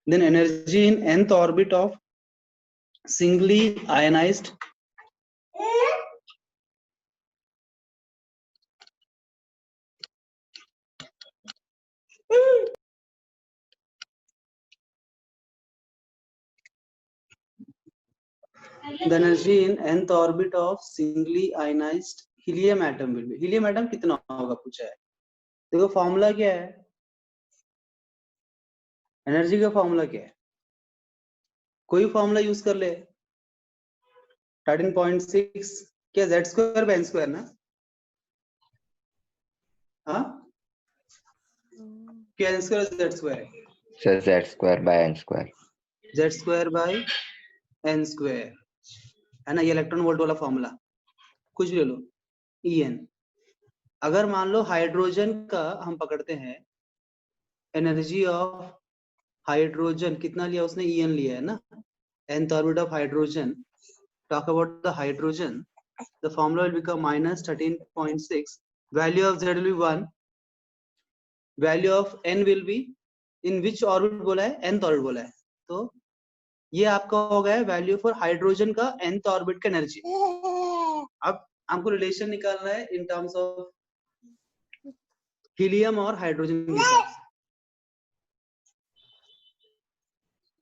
Then energy in nth orbit of singly ionized the energy in nth orbit of singly ionized helium atom will be. Helium atom कितना होगा पूछा है। देखो formula क्या है, energy का formula क्या है, कोई फॉर्मूला यूज कर ले। 13.6 क्या z square by n square ना? हाँ क्या n स्क्वायर z स्क्वायर है? Sir z square by n square. z square by n square है ना, ये इलेक्ट्रॉन वोल्ट वाला फॉर्मूला, कुछ भी ले लो। En अगर मान लो हाइड्रोजन का हम पकड़ते हैं, एनर्जी ऑफ हाइड्रोजन कितना लिया उसने, En लिया है ना, nth orbit of hydrogen. Talk about the hydrogen, the formula will become minus 13.6. Value of z will be 1, value of n will be in which orbit बोला है, nth orbit बोला है, तो ये आपका हो गया वैल्यू फॉर हाइड्रोजन का nth ऑर्बिट का एनर्जी। अब हमको रिलेशन निकालना है इन टर्म्स ऑफ हीलियम और हाइड्रोजन के हिसाब से,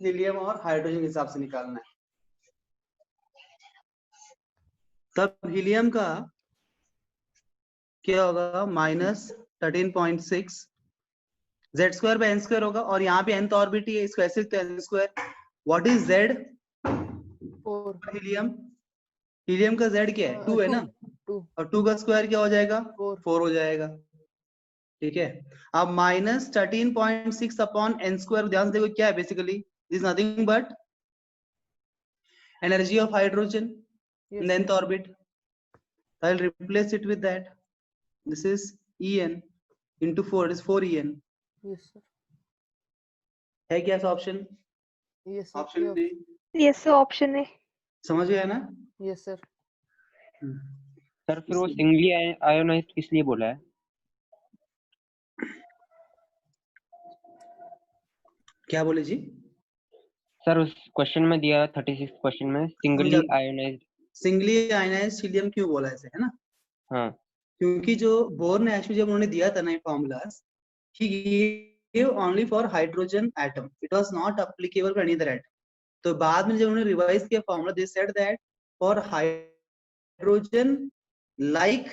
हीलियम और हाइड्रोजन के हिसाब से निकालना है। तब हीलियम का क्या होगा, minus 13.6 z square by n square होगा, और यहाँ पे nth ऑर्बिट ही है, इसको ऐसे लिखते हैं n square. What is z? 4। Helium, helium का z क्या है, 2 है ना, 2 और 2 का स्क्वायर क्या हो जाएगा, 4 हो जाएगा। ठीक है, अब माइनस 13.6 अपॉन n स्क्वायर, ध्यान से देखो क्या है, basically this nothing but energy of hydrogen in the nth orbit. I will replace it with that, this is En into 4 is 4En। Yes sir. है क्या option? Yes option sir. D yes sir, option है। समझ गया ना? Yes sir. Sir फिर वो singly ionised किस लिए बोला है? क्या बोले जी? सर उस क्वेश्चन में दिया 36 क्वेश्चन में singly ionised. Singly ionised helium क्यों बोला ऐसे, है ना? हाँ क्योंकि जो बोर ने एक्चुअली जब उन्होंने दिया था ना formulas, he gave only for hydrogen atom, it was not applicable for any other atom. तो बाद में जब उन्होंने रिवाइज किया formula, they said that for hydrogen like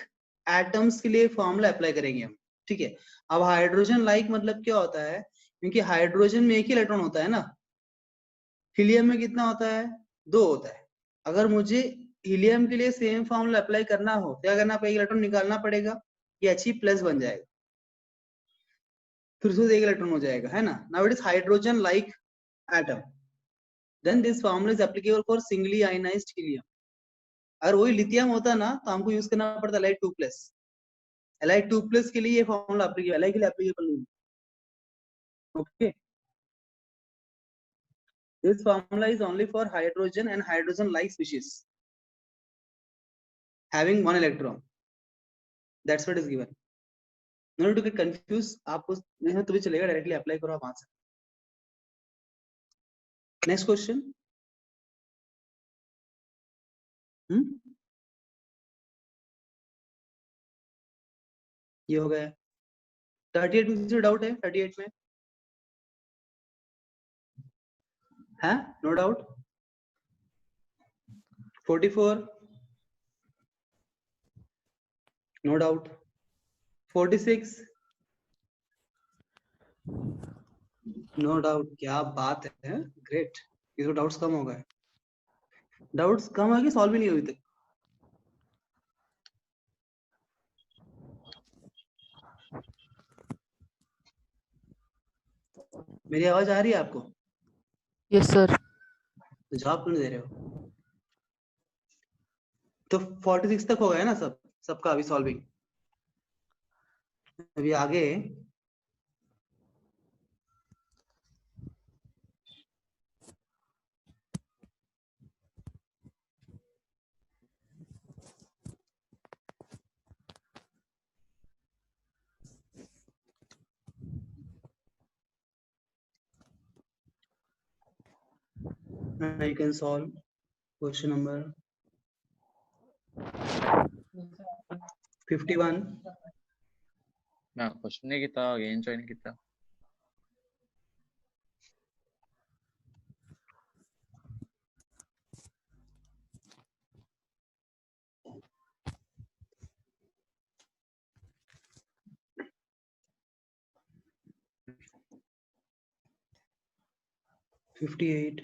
atoms के लिए फॉर्मूला अप्लाई करेंगे हम, ठीक है। अब हाइड्रोजन लाइक मतलब क्या होता है, क्योंकि हाइड्रोजन में एक ही इलेक्ट्रॉन होता है ना, हीलियम में कितना होता है, 2 होता है। अगर मुझे हीलियम के लिए सेम फॉर्मूला अप्लाई करना हो, क्या करना पड़ेगा, इलेक्ट्रॉन निकालना पड़ेगा, ये He+ बन जाएगा, फिर उससे एक इलेक्ट्रॉन हो जाएगा, है ना। Now it is hydrogen like atom, then this formula is applicable for singly ionised helium. अगर वही लिथियम होता ना तो हमको यूज करना पड़ता Li2+। Li2+ के लिए ये फॉर्मूला एप्लीकेबल, Li के लिए एप्लीकेबल नहीं। Okay, this formula is only for hydrogen and hydrogen like species having 1 electron, that's what is given. No need to get confused, आपको नहीं है तो भी चलेगा, डायरेक्टली अप्लाई करो आप आंसर। Next question. ये हो गया। 38 में किसी डाउट है? 38 में है? No doubt. 44 no doubt. 46 no doubt. क्या बात है, ग्रेट। ये तो डाउट्स कम हो गए। डाउट्स कम है कि सॉल्व भी नहीं हुई तक? मेरी आवाज आ रही है आपको? Yes sir. तो जवाब क्यों नहीं दे रहे हो? तो 46 तक हो गया ना सबका अभी सॉल्विंग। अभी आगे I can solve question number 51. ना क्वेश्चन नहीं किया, गेम ज्वाइन किया। $58.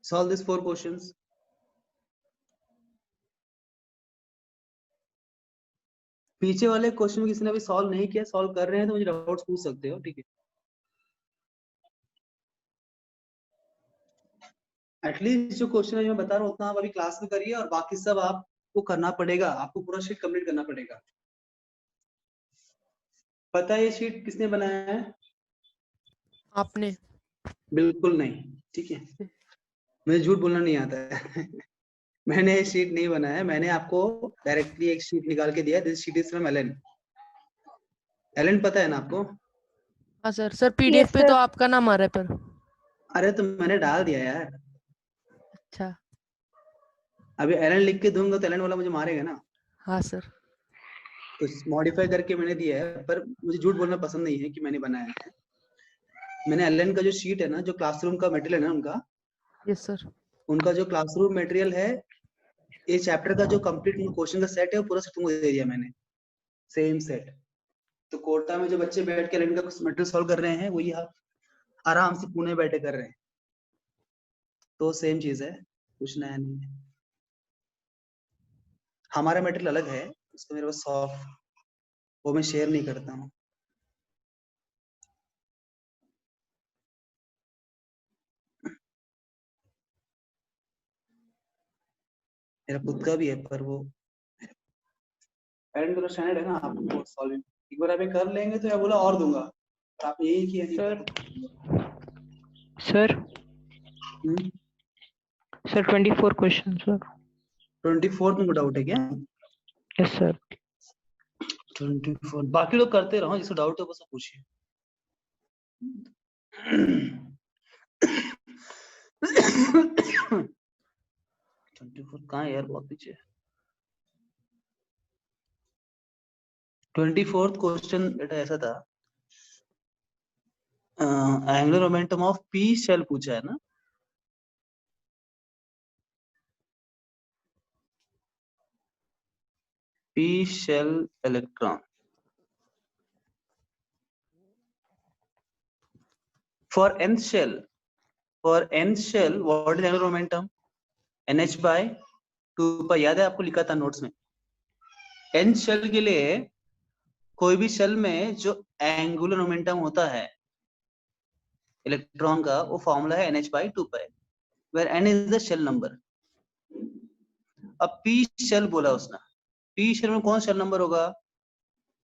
Solve these 4 questions. पीछे वाले क्वेश्चन किसी ने अभी सॉल्व नहीं किया, सॉल्व कर रहे हैं तो मुझे डाउट्स पूछ सकते हो, ठीक है। एटलीस्ट जो क्वेश्चन है मैं बता रहा हूँ उतना आप अभी क्लास में करिए, और बाकी सब आपको करना पड़ेगा, आपको पूरा शीट कंप्लीट करना पड़ेगा। पता है ये शीट किसने बनाया है? आपने। बिल्कुल नहीं, ठीक है। मुझे झूठ बोलना नहीं आता है। मैंने ये शीट नहीं बनाया, मैंने आपको डायरेक्टली एक शीट निकाल के दिया। This sheet is from Allen. Allen पता है ना आपको? हाँ सर। सर पीडीएफ Yes, पे sir. तो आपका नाम आ रहा है पर। अरे तो मैंने डाल दिया यार। अच्छा। अभी एलन लिख के दूंगा तो एलन वाला मुझे मारेगा ना। हाँ सर। तो मॉडिफाई करके मैंने दिया है, पर मुझे झूठ बोलना पसंद नहीं है कि मैंने बनाया है। मैंने एलन का जो शीट है ना, जो क्लासरूम का मटेरियल है ना उनका, यस सर। उनका जो क्लासरूम मटेरियल है, ये चैप्टर का जो कंप्लीट क्वेश्चन का सेट है वो पूरा सेट तुमको दे दिया मैंने, सेम सेट। तो कोटा में जो बच्चे बैठ के एलन का मटेरियल सॉल्व कर रहे हैं, वही आप आराम से पुणे बैठे कर रहे हैं। तो सेम चीज है, कुछ नया नहीं है। हमारा मटेरियल अलग है, उसको मेरे पास सॉफ्ट, वो मैं शेयर नहीं करता हूँ। मेरा खुद का भी है, पर वो पेरेंट का स्टैंडर्ड है ना, आपको सॉल्विंग एक बार आप कर लेंगे तो मैं बोला और दूंगा, पर आपने यही किया। Sir sir 24 question sir. 24 में डाउट है क्या? Yes sir. 24 बाकी लोग करते रहो, जिसको डाउट है वो सब पूछिए। 24 कहाँ है यार, बहुत पीछे। 24th क्वेश्चन बेटा ऐसा था, angular momentum of P shell पूछा है ना। P shell electron for nth shell, what is angular momentum? nh by 2 pi, याद है आपको, लिखा था नोट्स में। n शेल के लिए कोई भी शेल में जो एंगुलर मोमेंटम होता है इलेक्ट्रॉन का, वो फॉर्मूला है nh by 2 pi, where n is the shell number। अब p शेल बोला उसने, p शेल में कौन शेल नंबर होगा?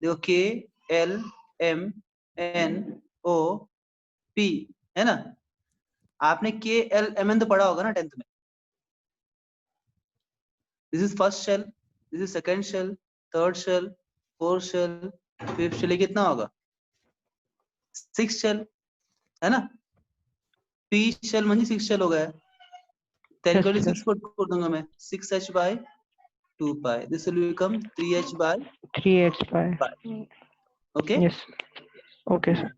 देखो k l m n o p है ना। आपने के एल एम एन तो पढ़ा होगा ना 10th में। This is first shell, this is second shell, third shell, fourth shell, fifth shell, कितना होगा? 6 शेल है ना। पी शेल म्हणजे 6 शेल हो गया। 10 को 6 को दूंगा मैं, 6h by 2 pi, this will become 3h by 3h by। okay, yes okay sir।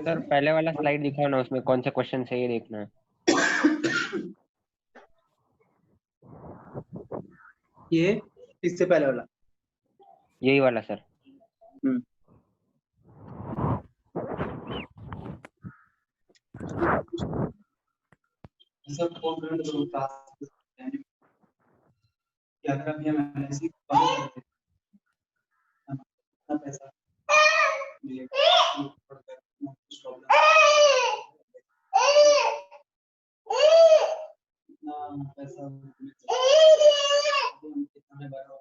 Sir पहले वाला स्लाइड दिखाओ ना, उसमें कौन सा क्वेश्चन है ये देखना है। ये इससे पहले वाला, यही वाला सर। सब क्या अगर अभी हम ऐसे बंद कर दें, ना पैसा ये कुछ प्रॉब्लम ना पैसा कितना बड़ा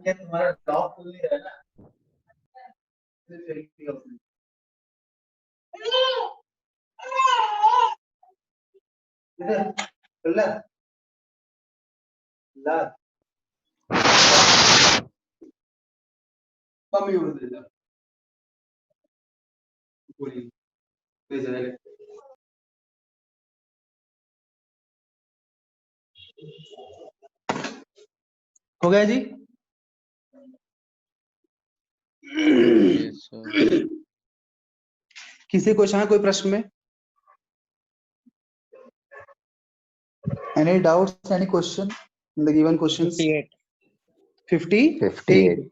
क्या तुम्हारा डॉग खुल नहीं रहा है ना? मम्मी उड़ दे जा पूरी ले जाएगा। हो गया जी? Yes, sir. किसी क्वेश्चन है कोई प्रश्न में? Any doubts? Any question in the given questions? 58. 58.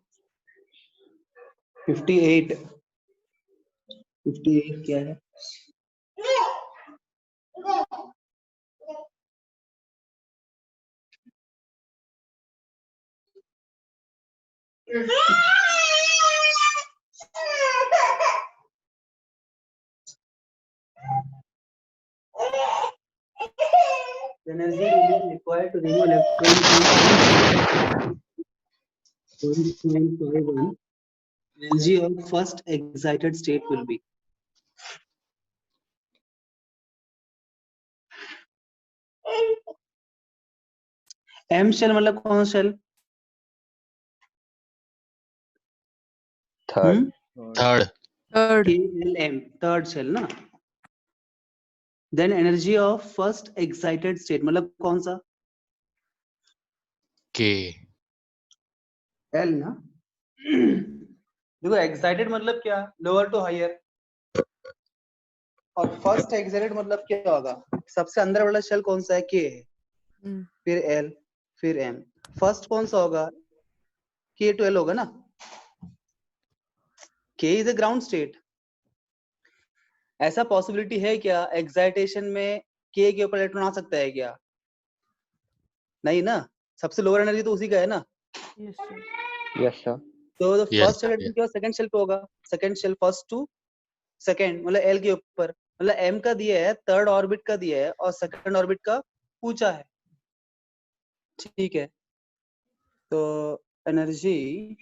58 क्या है? Energy required to remove electrons from 1.51. Energy of first excited state will be M shell मतलब कौन सा shell? Third third third KLM third shell ना? Then energy of first excited state मतलब कौन सा? के L ना? देखो excited मतलब क्या? Lower to higher. और फर्स्ट एक्साइटेड मतलब क्या होगा? सबसे अंदर वाला शेल कौन सा है? K है, फिर L, फिर M. फर्स्ट कौन सा होगा? K to L होगा ना? K is a ground state. ऐसा पॉसिबिलिटी है क्या एक्साइटेशन में K के ऊपर इलेक्ट्रॉन आ सकता है क्या? नहीं ना, सबसे लोअर एनर्जी तो उसी का है ना. Yes sir. तो Yes, फर्स्ट शेल yes. क्या सेकंड शेल पे होगा? Second shell first to second मतलब L के ऊपर, मतलब M का दिया है, थर्ड ऑर्बिट का दिया है और सेकंड ऑर्बिट का पूछा है. ठीक है, तो एनर्जी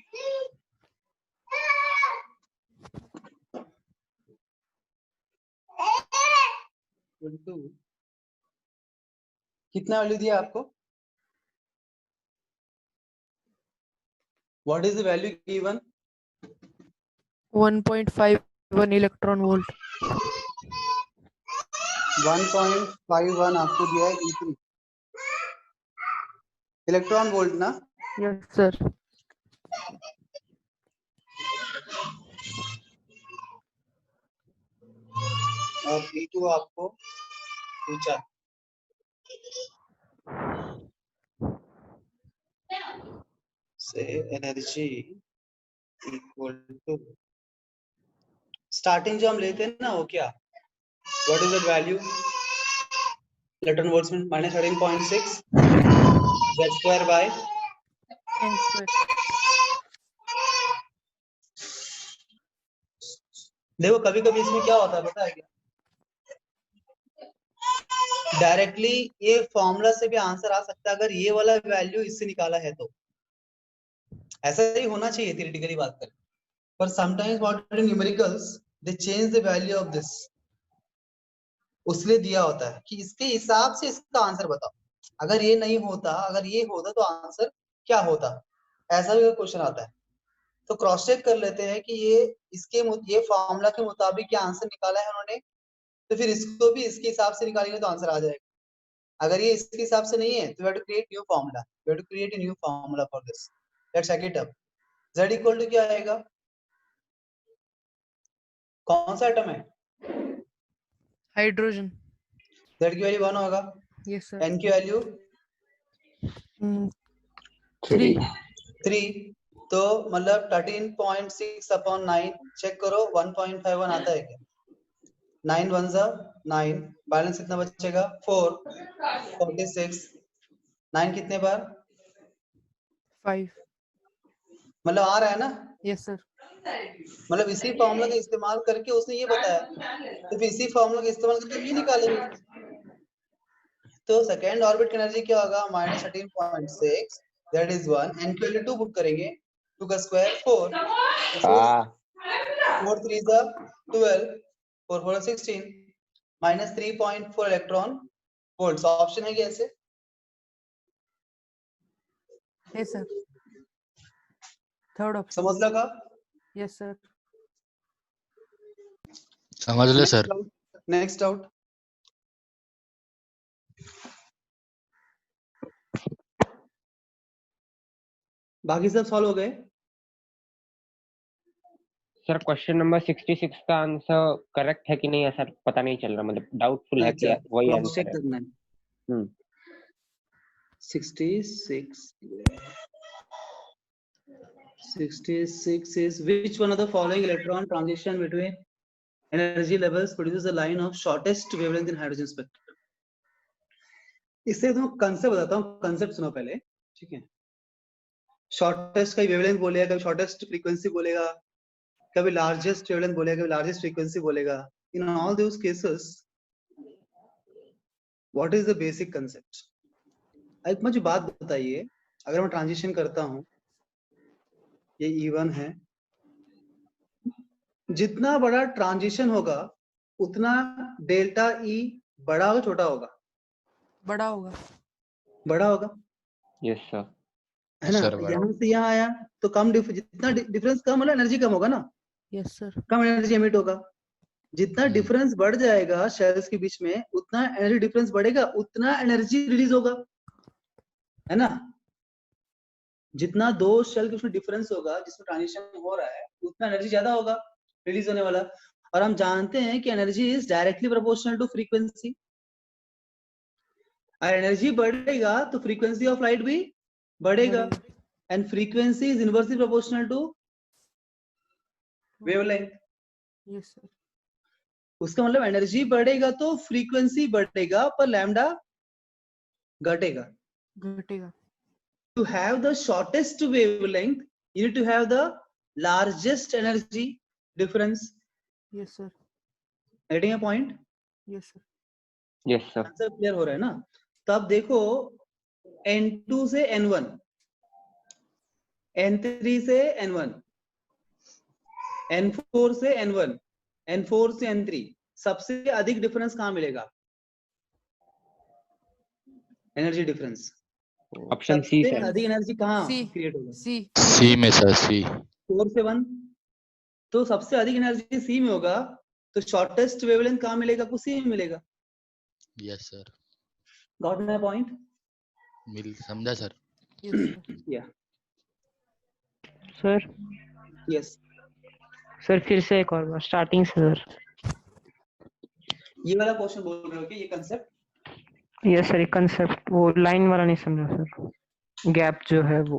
कितना वैल्यू दिया आपको? What is the value given? 1.51 electron volt. 1.51 आपको दिया है E3 इलेक्ट्रॉन वोल्ट ना? Yes sir. और E2 आपको पूछा से एनर्जी इक्वल टू स्टार्टिंग जो हम लेते हैं ना वो क्या? What is the value? Electron volts में -13.6 Z² बाय n². देखो कभी कभी इसमें क्या होता है पता है क्या? डायरेक्टली ये फॉर्मूला से भी आंसर आ सकता है अगर ये वाला वैल्यू इससे निकाला है तो. ऐसा ही होना चाहिए थियोरेटिकली बात करें, पर sometimes what in numericals they change the value of this. उसलिए दिया होता है कि इसके हिसाब से इसका आंसर बताओ. अगर ये नहीं होता, अगर ये होता तो आंसर क्या होता, ऐसा भी क्वेश्चन आता है. तो क्रॉस चेक कर लेते हैं कि ये फॉर्मूला के मुताबिक क्या आंसर निकाला है उन्होंने, तो फिर इसको भी इसके हिसाब से निकालेंगे तो आंसर आ जाएगा. अगर ये इसके हिसाब से नहीं है तो we have to create new formula, we have to create a new formula for this. Let's check it up. Z equal to क्या आएगा, कौन सा एटम है, हाइड्रोजन। Z की वैल्यू 1 होगा, यस सर। N की वैल्यू 3। 3, तो मतलब 13.6 अपॉन 9, चेक करो 1.51 आता है क्या, 9 1 जा 9, बैलेंस कितना बचेगा 4, 46, 9 कितने बार, 5। मतलब आ रहा है ना, यस सर। मतलब इसी फॉर्मूला का इस्तेमाल करके उसने ये बताया, तो फिर इसी फॉर्मूला का इस्तेमाल करके हम ये निकालेंगे। तो सेकेंड ऑर्बिट की एनर्जी क्या होगा, -13.6, दैट इज 1, n की वैल्यू 2 पुट करेंगे, 2 का स्क्वायर 4, 4 3 जा 12, 4 4 16, -3.4 इलेक्ट्रॉन वोल्ट। ऑप्शन है क्या ऐसे, यस सर। Third option. समझ लगा, यस सर। समझ ले सर। Next out. बाकी सब सॉल्व हो गए। सर क्वेश्चन नंबर 66 का आंसर करेक्ट है कि नहीं ऐसा पता नहीं चल रहा, मतलब डाउटफुल है कि वही क्रॉस आंसर चेक है। करना है। 66 is which one of the following electron transition between energy levels produces a line of shortest wavelength in hydrogen spectrum। इससे तुम कंसेप्ट बताता हूँ, कंसेप्ट सुनो पहले, ठीक है। शॉर्टेस्ट का वेवलेंथ बोलेगा, कभी शॉर्टेस्ट फ्रीक्वेंसी बोलेगा, कभी लार्जेस्ट वेवलेंथ बोलेगा, कभी लार्जेस्ट फ्रीक्वेंसी बोलेगा। In all those cases what is the basic concept. एक मुझे बात बताइए, अगर मैं ट्रांजिशन करता हूँ, ये E1 है, जितना बड़ा ट्रांजिशन होगा उतना डेल्टा E बड़ा होगा छोटा होगा, बड़ा होगा। बड़ा होगा, यस सर। है ना। सर, बड़ा। यहाँ से यहाँ आया तो कम जितना डिफरेंस कम होगा एनर्जी कम होगा ना, यस सर। कम एनर्जी एमिट होगा। जितना डिफरेंस बढ़ जाएगा शेल्स के बीच में उतना एनर्जी डिफरेंस बढ़ेगा, उतना एनर्जी रिलीज होगा, है ना। जितना दो शेल के बीच में डिफरेंस होगा, जिसमें ट्रांजिशन हो रहा है, उतना एनर्जी ज्यादा होगा रिलीज होने वाला। और हम जानते हैं कि energy is directly proportional to frequency. और एनर्जी बढ़ेगा तो फ्रीक्वेंसी ऑफ लाइट भी बढ़ेगा, and frequency is inversely proportional to wavelength. Yes sir. उसका मतलब एनर्जी बढ़ेगा तो फ्रीक्वेंसी बढ़ेगा पर लैम्डा घटेगा। घटेगा। To have the shortest wavelength, you need to have the largest energy difference. Yes sir. Getting a point? Yes sir. Yes sir. Answer clear हो रहा है ना। तो अब देखो N2 से N1, N3 से N1, N4 से N1, N4 से N3, सबसे अधिक डिफरेंस कहाँ मिलेगा, एनर्जी डिफरेंस। ऑप्शन सी सबसे सर। अधिक एनर्जी कहाँ सी। क्रिएट होगा, सी में सर, सी। 4 से 1, तो सबसे अधिक एनर्जी सी में होगा, तो शॉर्टेस्ट वेवलेंथ कहाँ मिलेगा, आपको सी में मिलेगा। Yes sir. Got my point? मिल समझा सर। या सर यस। सर फिर से एक और बार स्टार्टिंग से सर। ये वाला क्वेश्चन बोल रहे हो कि ये कंसेप्ट? यस सर, कंसेप्ट वो लाइन वाला नहीं समझा सर, गैप जो है वो।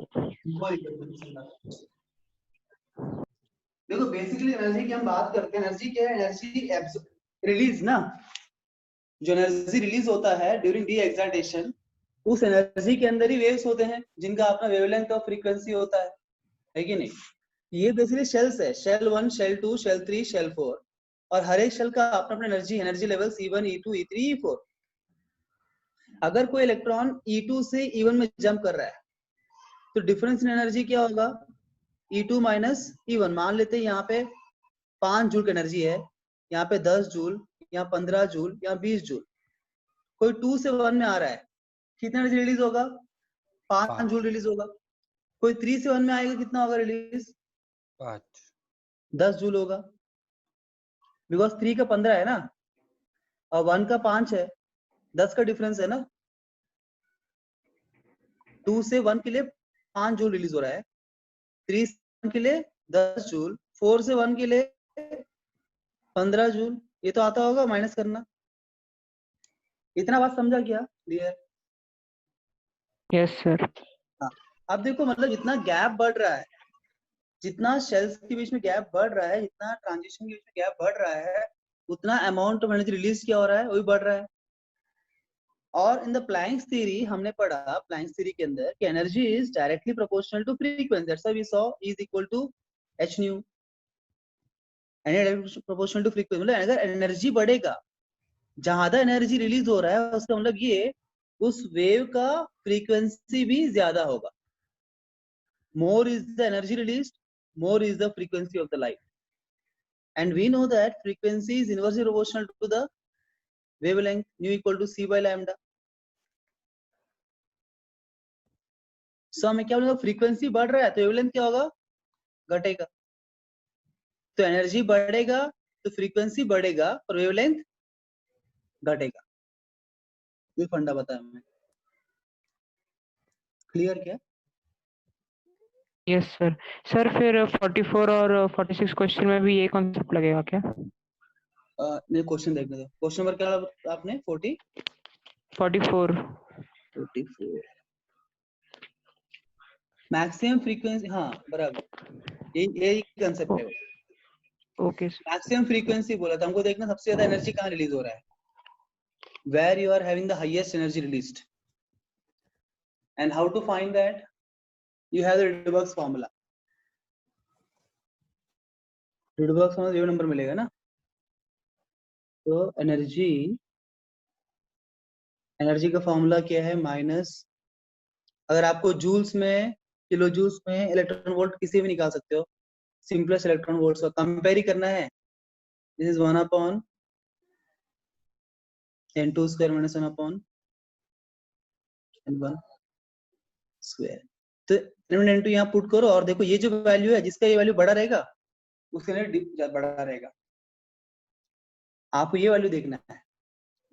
देखो बेसिकली एनर्जी की हम बात करते हैं, एनर्जी क्या है, एनर्जी रिलीज ना, जो एनर्जी रिलीज होता है ड्यूरिंग डी एक्साइटेशन, उस एनर्जी के अंदर ही वेव्स होते हैं जिनका अपना वेवलेंथ और फ्रीक्वेंसी होता है कि नहीं। ये बेसिकली शेल्स है, शेल 1, शेल 2, शेल 3, शेल 4, और हर एक शेल का अपना अपना energy level E1, E2, E3, E4। अगर कोई इलेक्ट्रॉन E2 से E1 में जंप कर रहा है तो डिफरेंस इन एनर्जी क्या होगा, E2 माइनस E1। मान लेते हैं यहाँ पे 5 जूल की एनर्जी है, यहाँ पे 10 जूल, यहाँ 15 जूल, यहाँ 20 जूल। कोई 2 से 1 में आ रहा है, कितना एनर्जी रिलीज होगा, 5 जूल रिलीज होगा। कोई 3 से 1 में आएगा, कितना होगा रिलीज, 10 जूल होगा, बिकॉज 3 का 15 है ना, और 1 का 5 है, 10 का डिफरेंस है ना। 2 से 1 के लिए 5 जूल रिलीज हो रहा है, 3 से 1 के लिए 10 जूल, 4 से 1 के लिए 15 जूल। ये तो आता होगा माइनस करना। इतना बात समझा क्या क्लियर? Yes sir. हाँ, अब देखो मतलब जितना गैप बढ़ रहा है, जितना शेल्स के बीच में गैप बढ़ रहा है, जितना ट्रांजिशन के बीच में गैप बढ़ रहा है, उतना अमाउंट ऑफ एनर्जी रिलीज क्या हो रहा है, वो भी बढ़ रहा है। और इन द प्लैंक्स थ्योरी हमने पढ़ा, प्लैंक्स थ्योरी के अंदर कि energy is directly proportional to frequency, that's why we saw E is equal to h nu. Energy proportional to frequency मतलब अगर एनर्जी बढ़ेगा, ज्यादा एनर्जी रिलीज हो रहा है, उसका मतलब ये उस वेव का फ्रीक्वेंसी भी ज्यादा होगा। More is the energy release, more is the frequency of the light, and we know that frequency is inversely proportional to the wavelength, nu equal to c by lambda. So हमें क्या बोलेगा, frequency बढ़ रहा है तो wavelength क्या होगा, घटेगा। तो एनर्जी बढ़ेगा तो फ्रीक्वेंसी बढ़ेगा और वेवलेंथ घटेगा। ये फंडा बताया मैंने, क्लियर क्या? Yes sir. सर फिर 44 और 46 क्वेश्चन में भी ये कॉन्सेप्ट लगेगा क्या? नहीं, क्वेश्चन देखने दो। क्वेश्चन नंबर क्या आपने 44 मैक्सिमम फ्रीक्वेंसी, हाँ बराबर, यही कंसेप्ट है। Okay sir. मैक्सिमम फ्रीक्वेंसी बोला था हमको, देखना सबसे ज्यादा एनर्जी कहाँ रिलीज हो रहा है, where you are having the highest energy released, and how to find that, you have the Rydberg's formula. Rydberg's formula 0 number मिलेगा ना। तो एनर्जी का फॉर्मूला क्या है, माइनस, अगर आपको जूल्स में, किलो जूल्स में इलेक्ट्रॉन वोल्ट किसी भी निकाल सकते हो, सिंपलेस्ट इलेक्ट्रॉन वोल्ट का कंपेयर ही करना है। This is 1 upon n2 square minus 1 upon n1 square. तो n2 यहाँ पुट करो और देखो ये जो वैल्यू है, जिसका ये वैल्यू बड़ा रहेगा उसके लिए बड़ा रहेगा। आपको ये वैल्यू देखना है,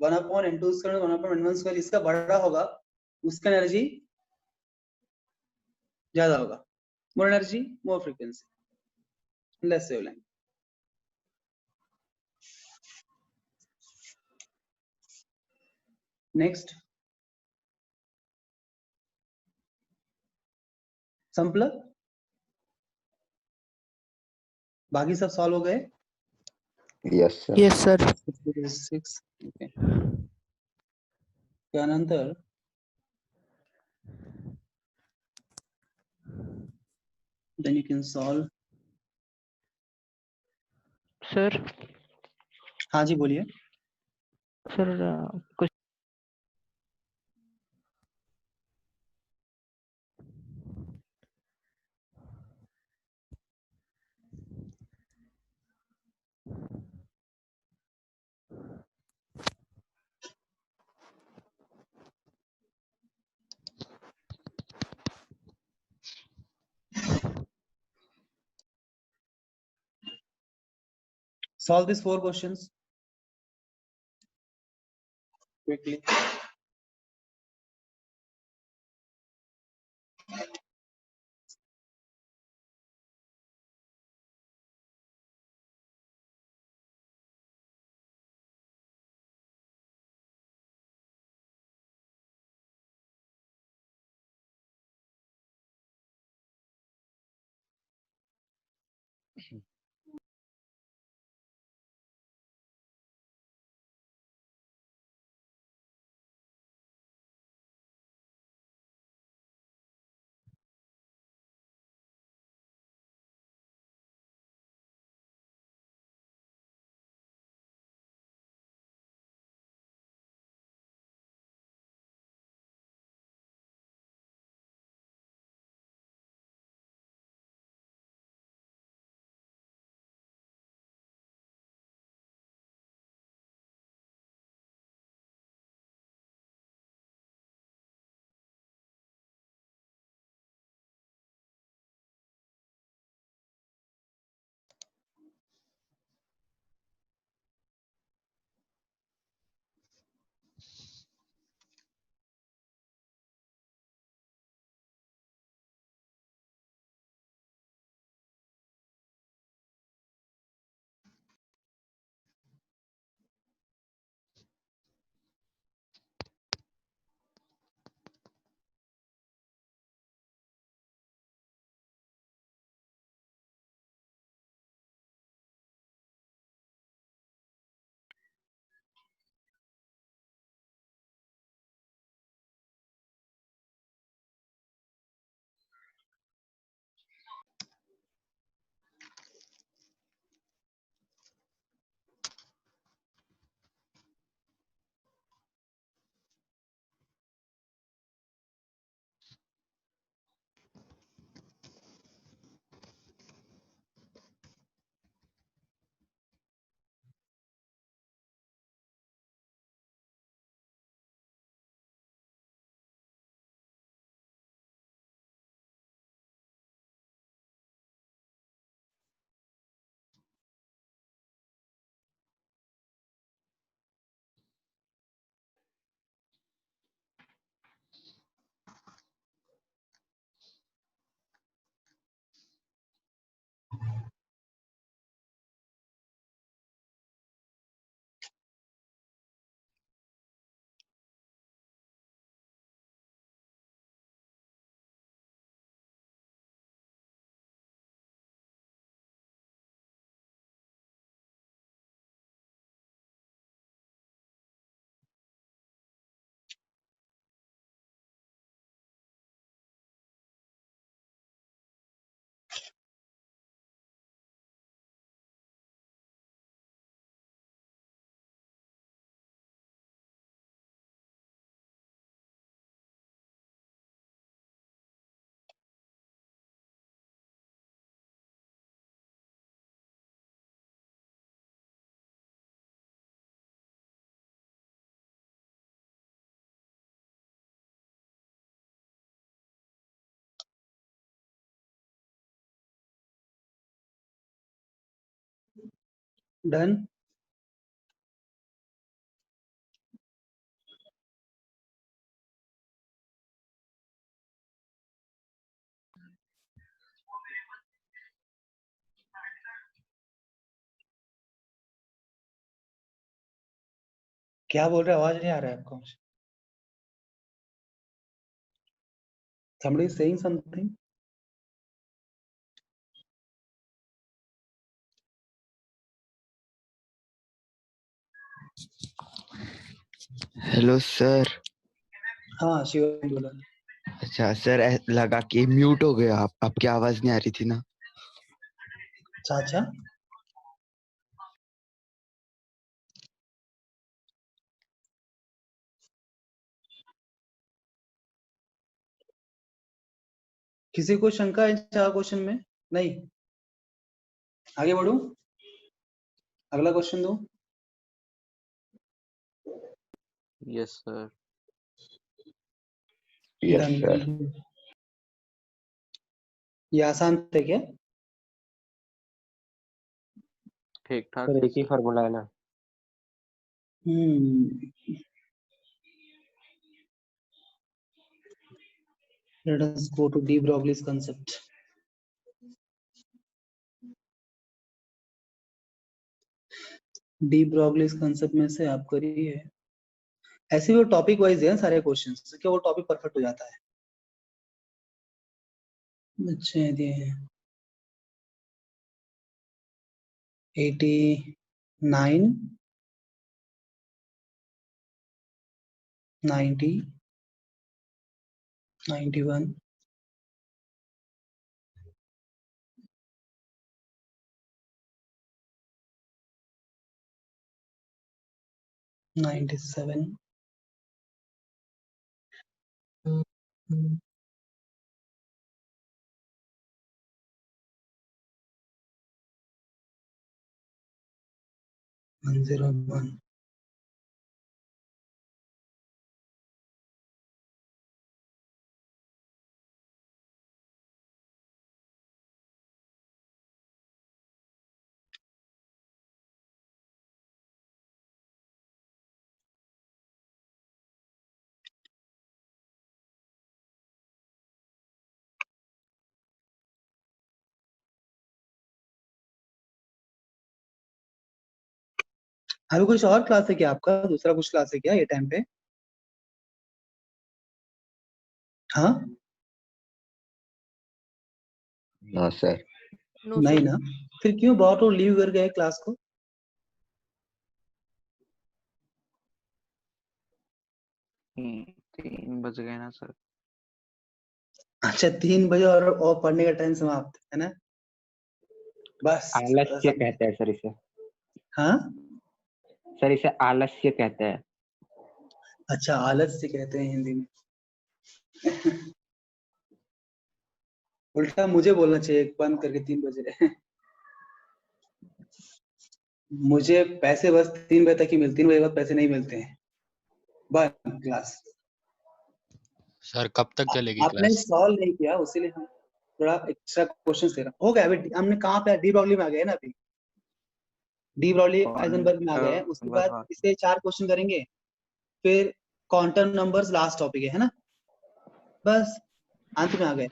1 upon n2 square 1 upon n1 square, जिसका बड़ा होगा उसका एनर्जी ज्यादा होगा। मोर एनर्जी मोर frequency less wavelength. Next simple, बाकी सब सॉल्व हो गए। Yes sir. Yes sir. 6 okay, त्यानंतर then you can solve। Sir. हाँ जी बोलिए। सर कुछ Solve these 4 questions quickly। Done. क्या बोल रहे, आवाज नहीं आ रहा है आपको? Somebody is saying something. Hello sir. हाँ शिव बोला। अच्छा सर, लगा कि म्यूट हो गया आप, आपकी आवाज नहीं आ रही थी ना। चाचा किसी को शंका है इन 4 क्वेश्चन में? नहीं, आगे बढ़ू, अगला क्वेश्चन दो। Yes sir. Yes sir. ये आसान थे क्या? ठीक ठाक सर है एक ही सर। फॉर्मूला है ना। Let us go to de Broglie's concept. De Broglie's concept में से आप करिए। ऐसे भी वो टॉपिक वाइज है सारे क्वेश्चंस, क्या वो टॉपिक परफेक्ट हो जाता है। अच्छे दिए 89 90 91 97 101 अभी कुछ और क्लास है क्या आपका? दूसरा कुछ क्लास है क्या ये टाइम पे? हाँ नो सर। नो नहीं सर। ना, फिर क्यों बहुत लोग लीव कर गए क्लास को? 3 बज गए ना सर। अच्छा 3 बजे और पढ़ने का टाइम समाप्त है ना? बस आलस्य कहते हैं सर इसे। हाँ सर इसे आलस्य कहते हैं। अच्छा आलस्य कहते हैं हिंदी में। उल्टा मुझे बोलना चाहिए बंद करके 3 बजे। मुझे पैसे बस 3 बजे तक ही मिलते, 3 बजे बाद पैसे नहीं मिलते हैं। बंद क्लास। सर कब तक चलेगी आपने क्लास? सॉल्व नहीं किया उसीलिए हम थोड़ा एक्स्ट्रा क्वेश्चन दे रहा हो गया। अभी हमने कहाँ पे डी ब्रॉगली में आ गए ना, अभी डी ब्रॉगली आइजनबर्ग में आ गए हैं। उसके बाद इससे 4 क्वेश्चन करेंगे, फिर क्वांटम नंबर्स लास्ट टॉपिक है ना, बस अंत में आ गए।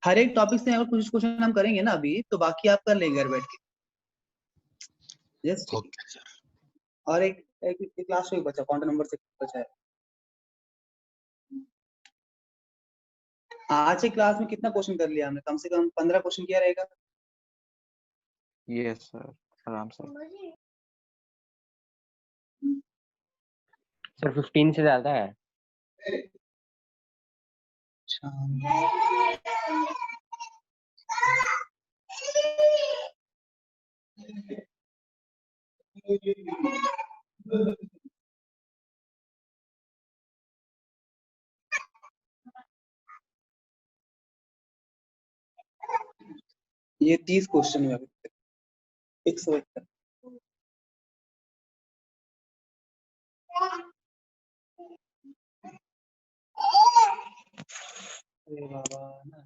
हर एक टॉपिक से अगर कुछ क्वेश्चन हम करेंगे ना अभी, तो बाकी आप कर लेंगे घर बैठ के। Yes okay sir. और एक क्लास में बचा, क्वांटम नंबर से बचा है। आज के क्लास में कितना क्वेश्चन कर लिया हमने? कम से कम 15 क्वेश्चन किया रहेगा। यस सर, आराम से। सर 15 से ज्यादा है। ये 30 क्वेश्चन है अभी, 171। अरे बाबा ना।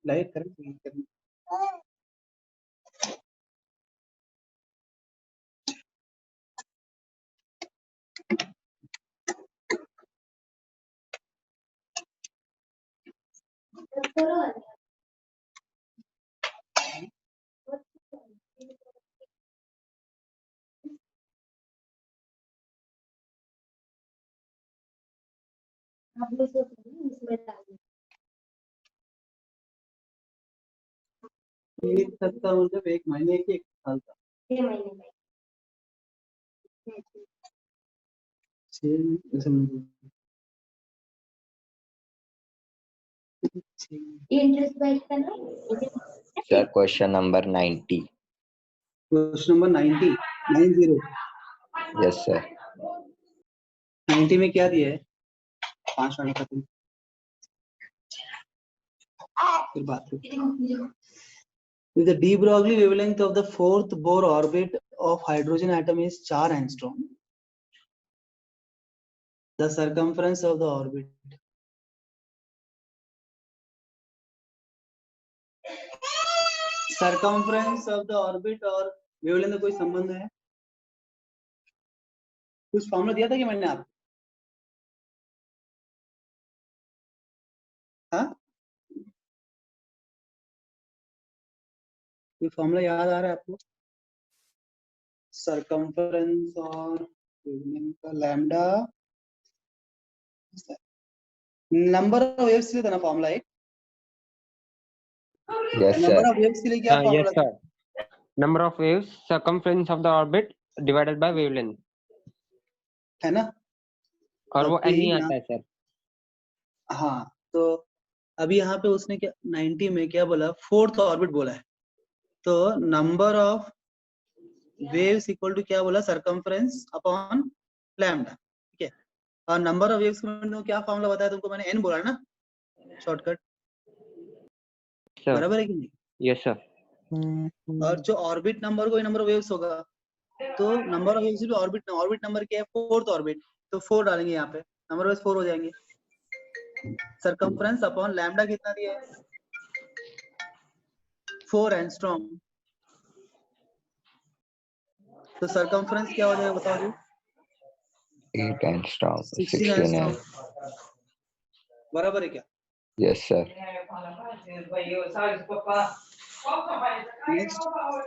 लाइट करंट एक तक का मतलब 1 महीने की 1 साल का 6 sir question number 90. Question number 90 90 yes sir. 90 में क्या दिया है 5 वाला खत्म फिर बात with the de Broglie wavelength of the fourth Bohr orbit of hydrogen atom is 4 angstrom. The circumference of the orbit. Circumference of the orbit और wavelength का कोई संबंध है? कुछ फॉर्मूला दिया था कि मैंने आपको? हाँ? कोई फॉर्मूला याद आ रहा है आपको? Circumference और wavelength का लैम्डा नंबर ऑफ वेव्स से था ना फॉर्मूला एक? Yes sir. Number of waves के लिए क्या formula yes sir. Number of waves, circumference of the orbit divided by wavelength. है ना? और वो n ही आता है सर. हाँ तो अभी यहाँ पे उसने क्या 90 में क्या बोला फोर्थ ऑर्बिट बोला है तो number of waves equal to क्या बोला सरकमफ्रेंस अपॉन लैम्डा ठीक है और नंबर ऑफ वेव्स में क्या फॉर्मूला बताया तुमको मैंने n बोला ना शॉर्टकट बराबर है कि नहीं? Yes sir. और जो ऑर्बिट नंबर कोई नंबर ऑफ वेव्स होगा तो नंबर ऑफ वेव्स भी ऑर्बिट नंबर क्या है फोर्थ ऑर्बिट तो 4 डालेंगे यहाँ पे नंबर ऑफ 4 हो जाएंगे सरकमफ्रेंस अपॉन लैम्डा कितना दिया है 4 एंगस्ट्रॉम तो सरकमफ्रेंस क्या हो जाएगा बताओ जी 8 angstrom. 16 एंगस्ट्रॉम बराबर है क्या? Yes sir. नेक्स्ट और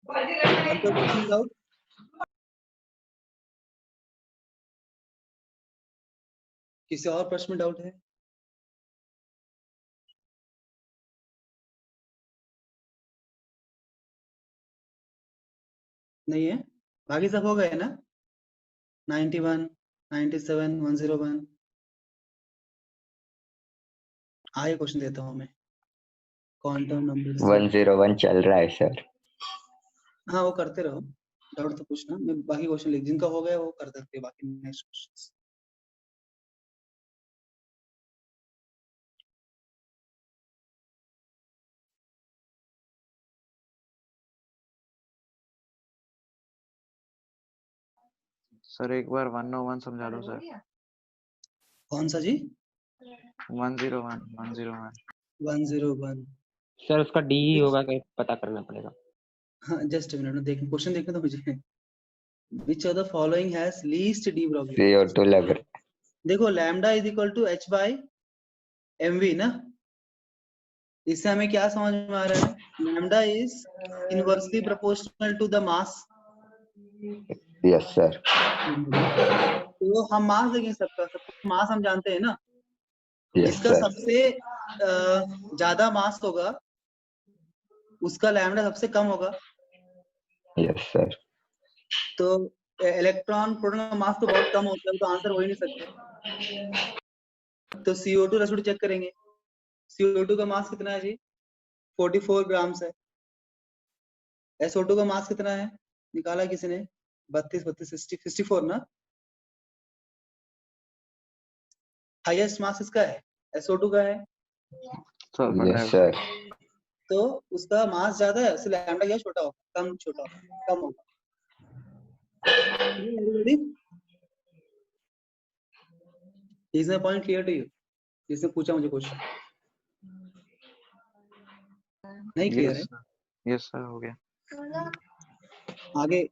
कोई क्वेश्चन डाउट किसी और प्रश्न में डाउट है? नहीं है बाकी सब हो गए ना 91 97 101 आगे क्वेश्चन देता हूँ मैं क्वांटम नंबर 101 चल रहा है सर. हाँ वो करते रहो डाउट तो पूछना मैं बाकी क्वेश्चन लिख जिनका हो गया वो कर सकते हैं बाकी नेक्स्ट क्वेश्चन सर एक बार 101 समझा दो सर. कौन सा जी 101 सर उसका डी ही होगा कि पता करना पड़ेगा. हाँ जस्ट मिनट देख क्वेश्चन देखने तो मुझे which of the following has least de Broglie CO2 लग रहा है. देखो lambda is equal to h by mv ना इससे हमें क्या समझ में आ रहा है lambda is inversely proportional to the mass Yes sir. तो हम मास देखेंगे सबका मास हम जानते हैं ना Yes जिसका sir. सबसे ज्यादा मास होगा उसका लैम्डा सबसे कम होगा Yes sir. तो इलेक्ट्रॉन प्रोटॉन का मास तो बहुत कम होता है, तो आंसर हो ही नहीं सकते। तो CO2 रेसिड्यू चेक करेंगे। CO2 का मास कितना है जी? 44 ग्राम्स है। SO2 का मास कितना है? निकाला किसी ने? 32 64 ना? हाईएस्ट मास इसका है, SO2 का है। Yes sir. तो उसका मास ज्यादा है, इसलिए लैम्डा क्या छोटा होगा, कम छोटा होगा, कम होगा। Is my point clear to you? जिसने पूछा मुझे क्वेश्चन नहीं क्लियर है? यस सर, हो गया। आगे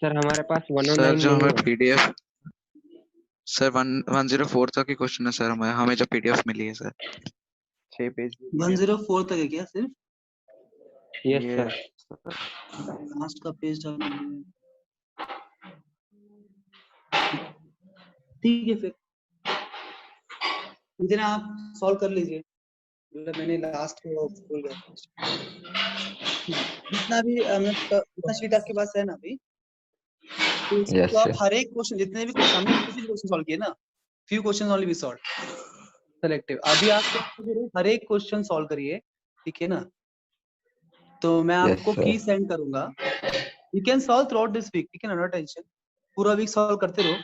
सर हमारे पास 109 सर जो नहीं हमें है। पीडीएफ सर 104 तक की क्वेश्चन है सर, हमें जो पीडीएफ मिली है सर 6 पेज 104 तक है क्या सिर्फ? यस ये सर। लास्ट का पेज डाल, ठीक है। फिर इतना आप सॉल्व कर लीजिए, मतलब मैंने लास्ट को भूल गया। जितना भी जितना शीट आपके पास है ना अभी, तो आप हर एक क्वेश्चन, जितने भी क्वेश्चन सॉल्व किए ना, few question only we solve selective. अभी आप हर एक क्वेश्चन सॉल्व करिए, ठीक है ना? तो मैं आपको की सेंड करूंगा, you can solve throughout this week, ठीक है ना? नो टेंशन, पूरा वीक सॉल्व करते रहो,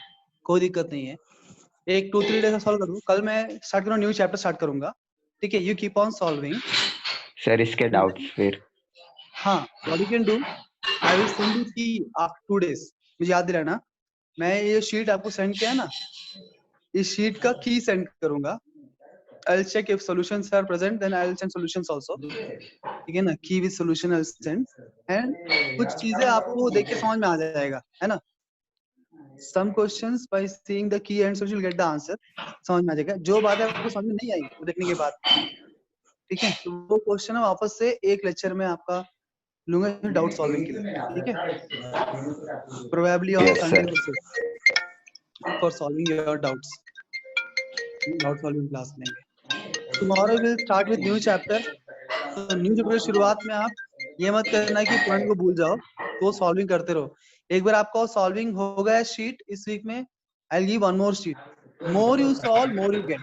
कोई दिक्कत नहीं है। एक 2-3 डेज सॉल्व करूँ, कल मैं स्टार्ट करूँ, न्यू चैप्टर स्टार्ट करूंगा, ठीक है? You keep on solving sir इसके डाउट्स फिर। हाँ, what you can do, I will send you की आफ्टर 2 डेज। मुझे याद दिलाना, मैं ये शीट आपको सेंड किया ना, इस शीट का की सेंड करूंगा। I'll check if solutions are present, then I'll send solutions also, ठीक है ना? की with solution I'll send, and कुछ चीजें आपको देख के समझ में आ जाएगा, है ना? Some questions by seeing the key and solution you'll get the answer, समझ में आ जाएगा। जो बात है आपको समझ में नहीं आई वो देखने के बाद, ठीक है? तो वो क्वेश्चन है वापस से एक लेक्चर में आपका लूंगा डाउट सॉल्विंग के लिए, ठीक है? Probably on Sunday for solving your doubts, doubt solving class लेंगे। Tomorrow will start with new chapter. तो न्यू चैप्टर की शुरुआत में आप ये मत करना कि पुराने को भूल जाओ, तो सॉल्विंग करते रहो। एक बार आपका सॉल्विंग हो गया शीट इस वीक में, I will give one more sheet, more you solve more you get.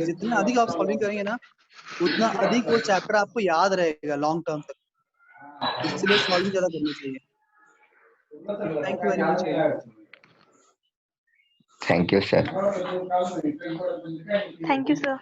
जितना अधिक आप सॉल्विंग करेंगे ना, उतना अधिक वो चैप्टर आपको याद रहेगा लॉन्ग टर्म तक, इसलिए सॉल्विंग ज्यादा करनी चाहिए। Thank you very much. Thank you sir. Thank you, sir.